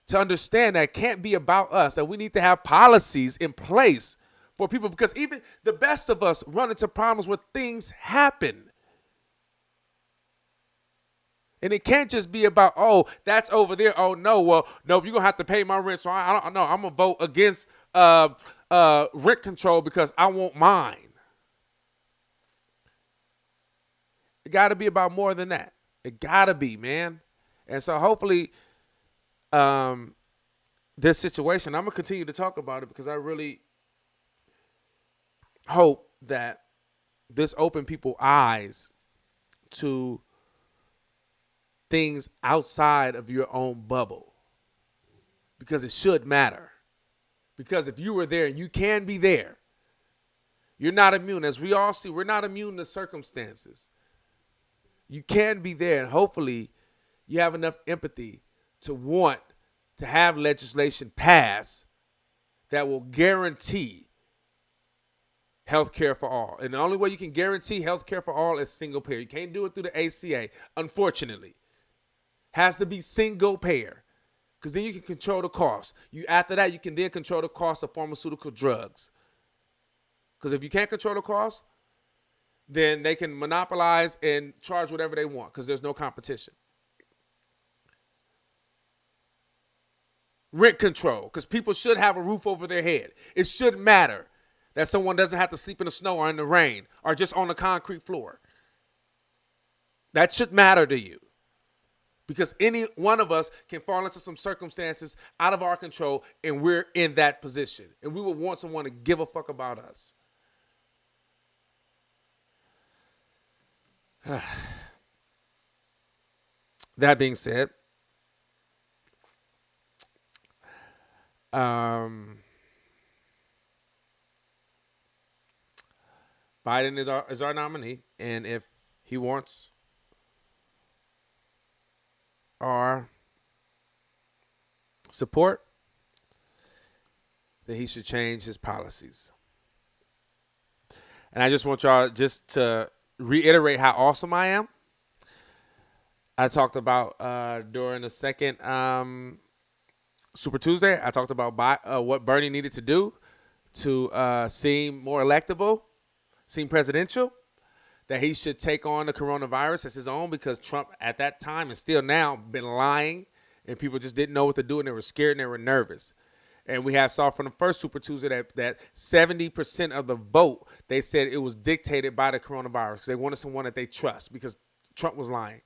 to understand that it can't be about us, that we need to have policies in place for people, because even the best of us run into problems where things happen. And it can't just be about, oh, that's over there. Oh, no, well, no, you're going to have to pay my rent. So I don't know. I'm going to vote against rent control because I want mine. It got to be about more than that. It got to be, man. And so hopefully this situation, I'm going to continue to talk about it because I really hope that this opened people's eyes to things outside of your own bubble, because it should matter. Because if you were there, and you can be there, you're not immune. As we all see, we're not immune to circumstances. You can be there, and hopefully you have enough empathy to want to have legislation pass that will guarantee health care for all. And the only way you can guarantee health care for all is single payer. You can't do it through the ACA, unfortunately. Has to be single payer, because then you can control the cost. After that, you can then control the cost of pharmaceutical drugs. Because if you can't control the cost, then they can monopolize and charge whatever they want because there's no competition. Rent control, because people should have a roof over their head. It should matter that someone doesn't have to sleep in the snow or in the rain or just on the concrete floor. That should matter to you, because any one of us can fall into some circumstances out of our control, and we're in that position, and we would want someone to give a fuck about us. That being said, Biden is our nominee, and if he wants our support, then he should change his policies. And I just want y'all just to reiterate how awesome I am. I talked about during the second Super Tuesday, I talked about what Bernie needed to do to seem more electable, seem presidential, that he should take on the coronavirus as his own, because Trump at that time and still now been lying, and people just didn't know what to do, and they were scared and they were nervous. And we saw from the first Super Tuesday that 70% of the vote, they said it was dictated by the coronavirus because they wanted someone that they trust, because Trump was lying.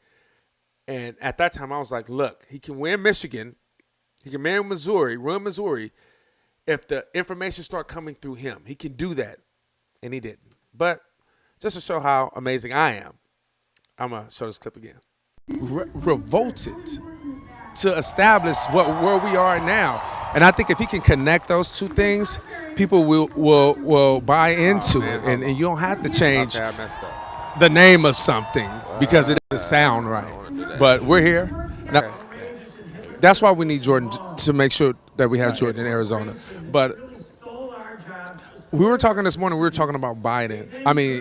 And at that time, I was like, look, he can win Michigan, he can win Missouri, if the information start coming through him. He can do that, and he didn't. But just to show how amazing I am, I'm going to show this clip again. revolted to establish where we are now. And I think if he can connect those two things, people will buy into it. And you don't have to change Okay, I messed up. the name of something because it doesn't sound right. But we're here. Now, that's why we need Jordan to make sure that we have Jordan in Arizona. But we were talking this morning, we were talking about Bernie. And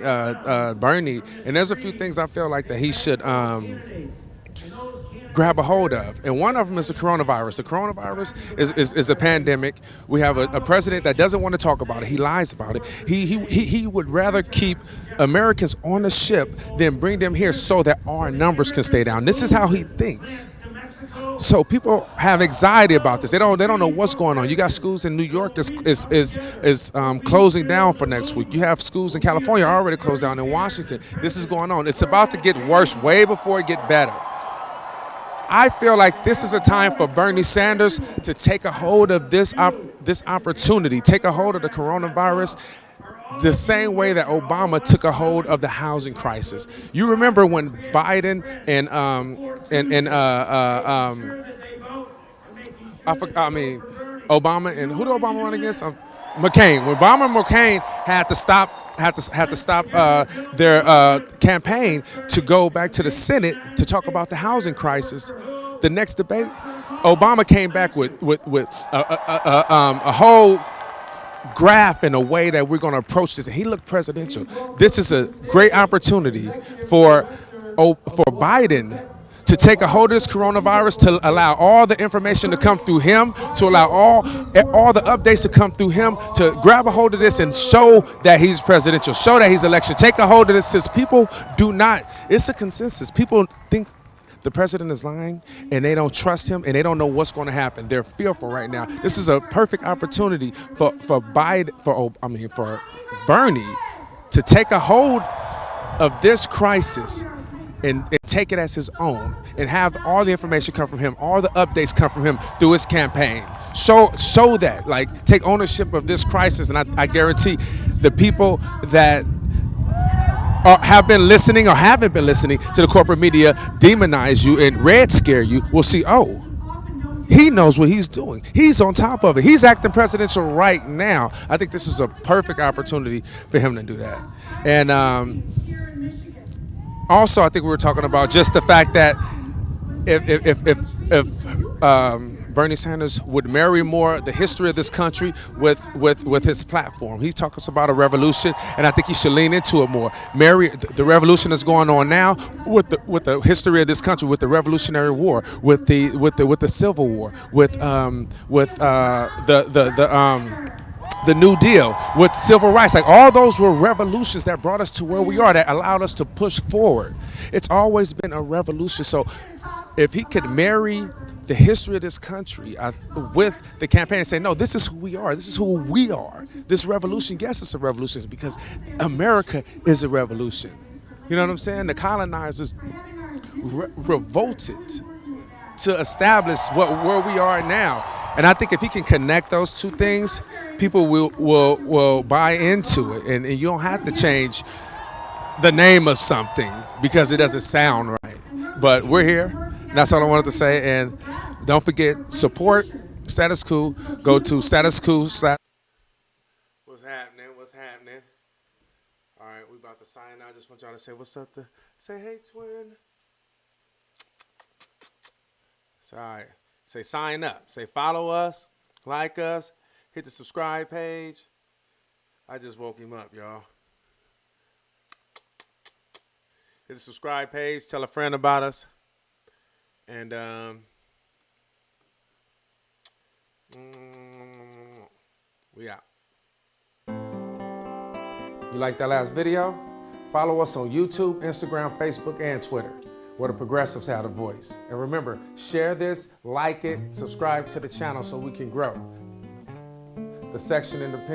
there's a few things I feel like that he should grab a hold of. And one of them is the coronavirus. The coronavirus is a pandemic. We have a president that doesn't want to talk about it. He lies about it. He would rather keep Americans on the ship than bring them here so that our numbers can stay down. This is how he thinks. So people have anxiety about this. They don't know what's going on. You got schools in New York is closing down for next week. You have schools in California already closed down. In Washington, this is going on. It's about to get worse way before it get better. I feel like this is a time for Bernie Sanders to take a hold of this opportunity, take a hold of the coronavirus, the same way that Obama took a hold of the housing crisis. You remember when Biden and Obama and who did Obama run against? McCain. When Obama and McCain had to stop their campaign to go back to the Senate to talk about the housing crisis, the next debate, Obama came back with a whole graph in a way that we're going to approach this. And he looked presidential. This is a great opportunity for Biden to take a hold of this coronavirus, to allow all the information to come through him, to allow all the updates to come through him, to grab a hold of this and show that he's presidential, show that he's election. Take a hold of this, since people do not, it's a consensus. People think the president is lying and they don't trust him and they don't know what's going to happen. They're fearful right now. This is a perfect opportunity for Bernie to take a hold of this crisis and take it as his own and have all the information come from him, all the updates come from him through his campaign. Show that, like, take ownership of this crisis, and I guarantee the people that have been listening or haven't been listening to the corporate media demonize you and red scare you will see, oh, he knows what he's doing. He's on top of it. He's acting presidential right now. I think this is a perfect opportunity for him to do that. And also, I think we were talking about just the fact that if Bernie Sanders would marry more the history of this country with his platform. He talks about a revolution, and I think he should lean into it more. Marry the revolution that's going on now with the history of this country, with the Revolutionary War, with the Civil War, with the New Deal, with civil rights. Like, all those were revolutions that brought us to where we are, that allowed us to push forward. It's always been a revolution. So if he could marry the history of this country with the campaign and say, no, this is who we are. This is who we are. This revolution, yes, it's a revolution because America is a revolution. You know what I'm saying? The colonizers revolted to establish where we are now. And I think if he can connect those two things, people will buy into it. And you don't have to change the name of something because it doesn't sound right. But we're here. That's all I wanted to say. And don't forget, support Status Quo. Go to Status Quo. What's happening? What's happening? All right, we about to sign out. I just want y'all to say what's up. Say, hey, twin. It's all right. Say sign up. Say follow us. Like us. Hit the subscribe page. I just woke him up, y'all. Hit the subscribe page. Tell a friend about us. And we out. You like that last video? Follow us on YouTube, Instagram, Facebook, and Twitter, where the progressives have a voice. And remember, share this, like it, subscribe to the channel so we can grow. The Section Independent.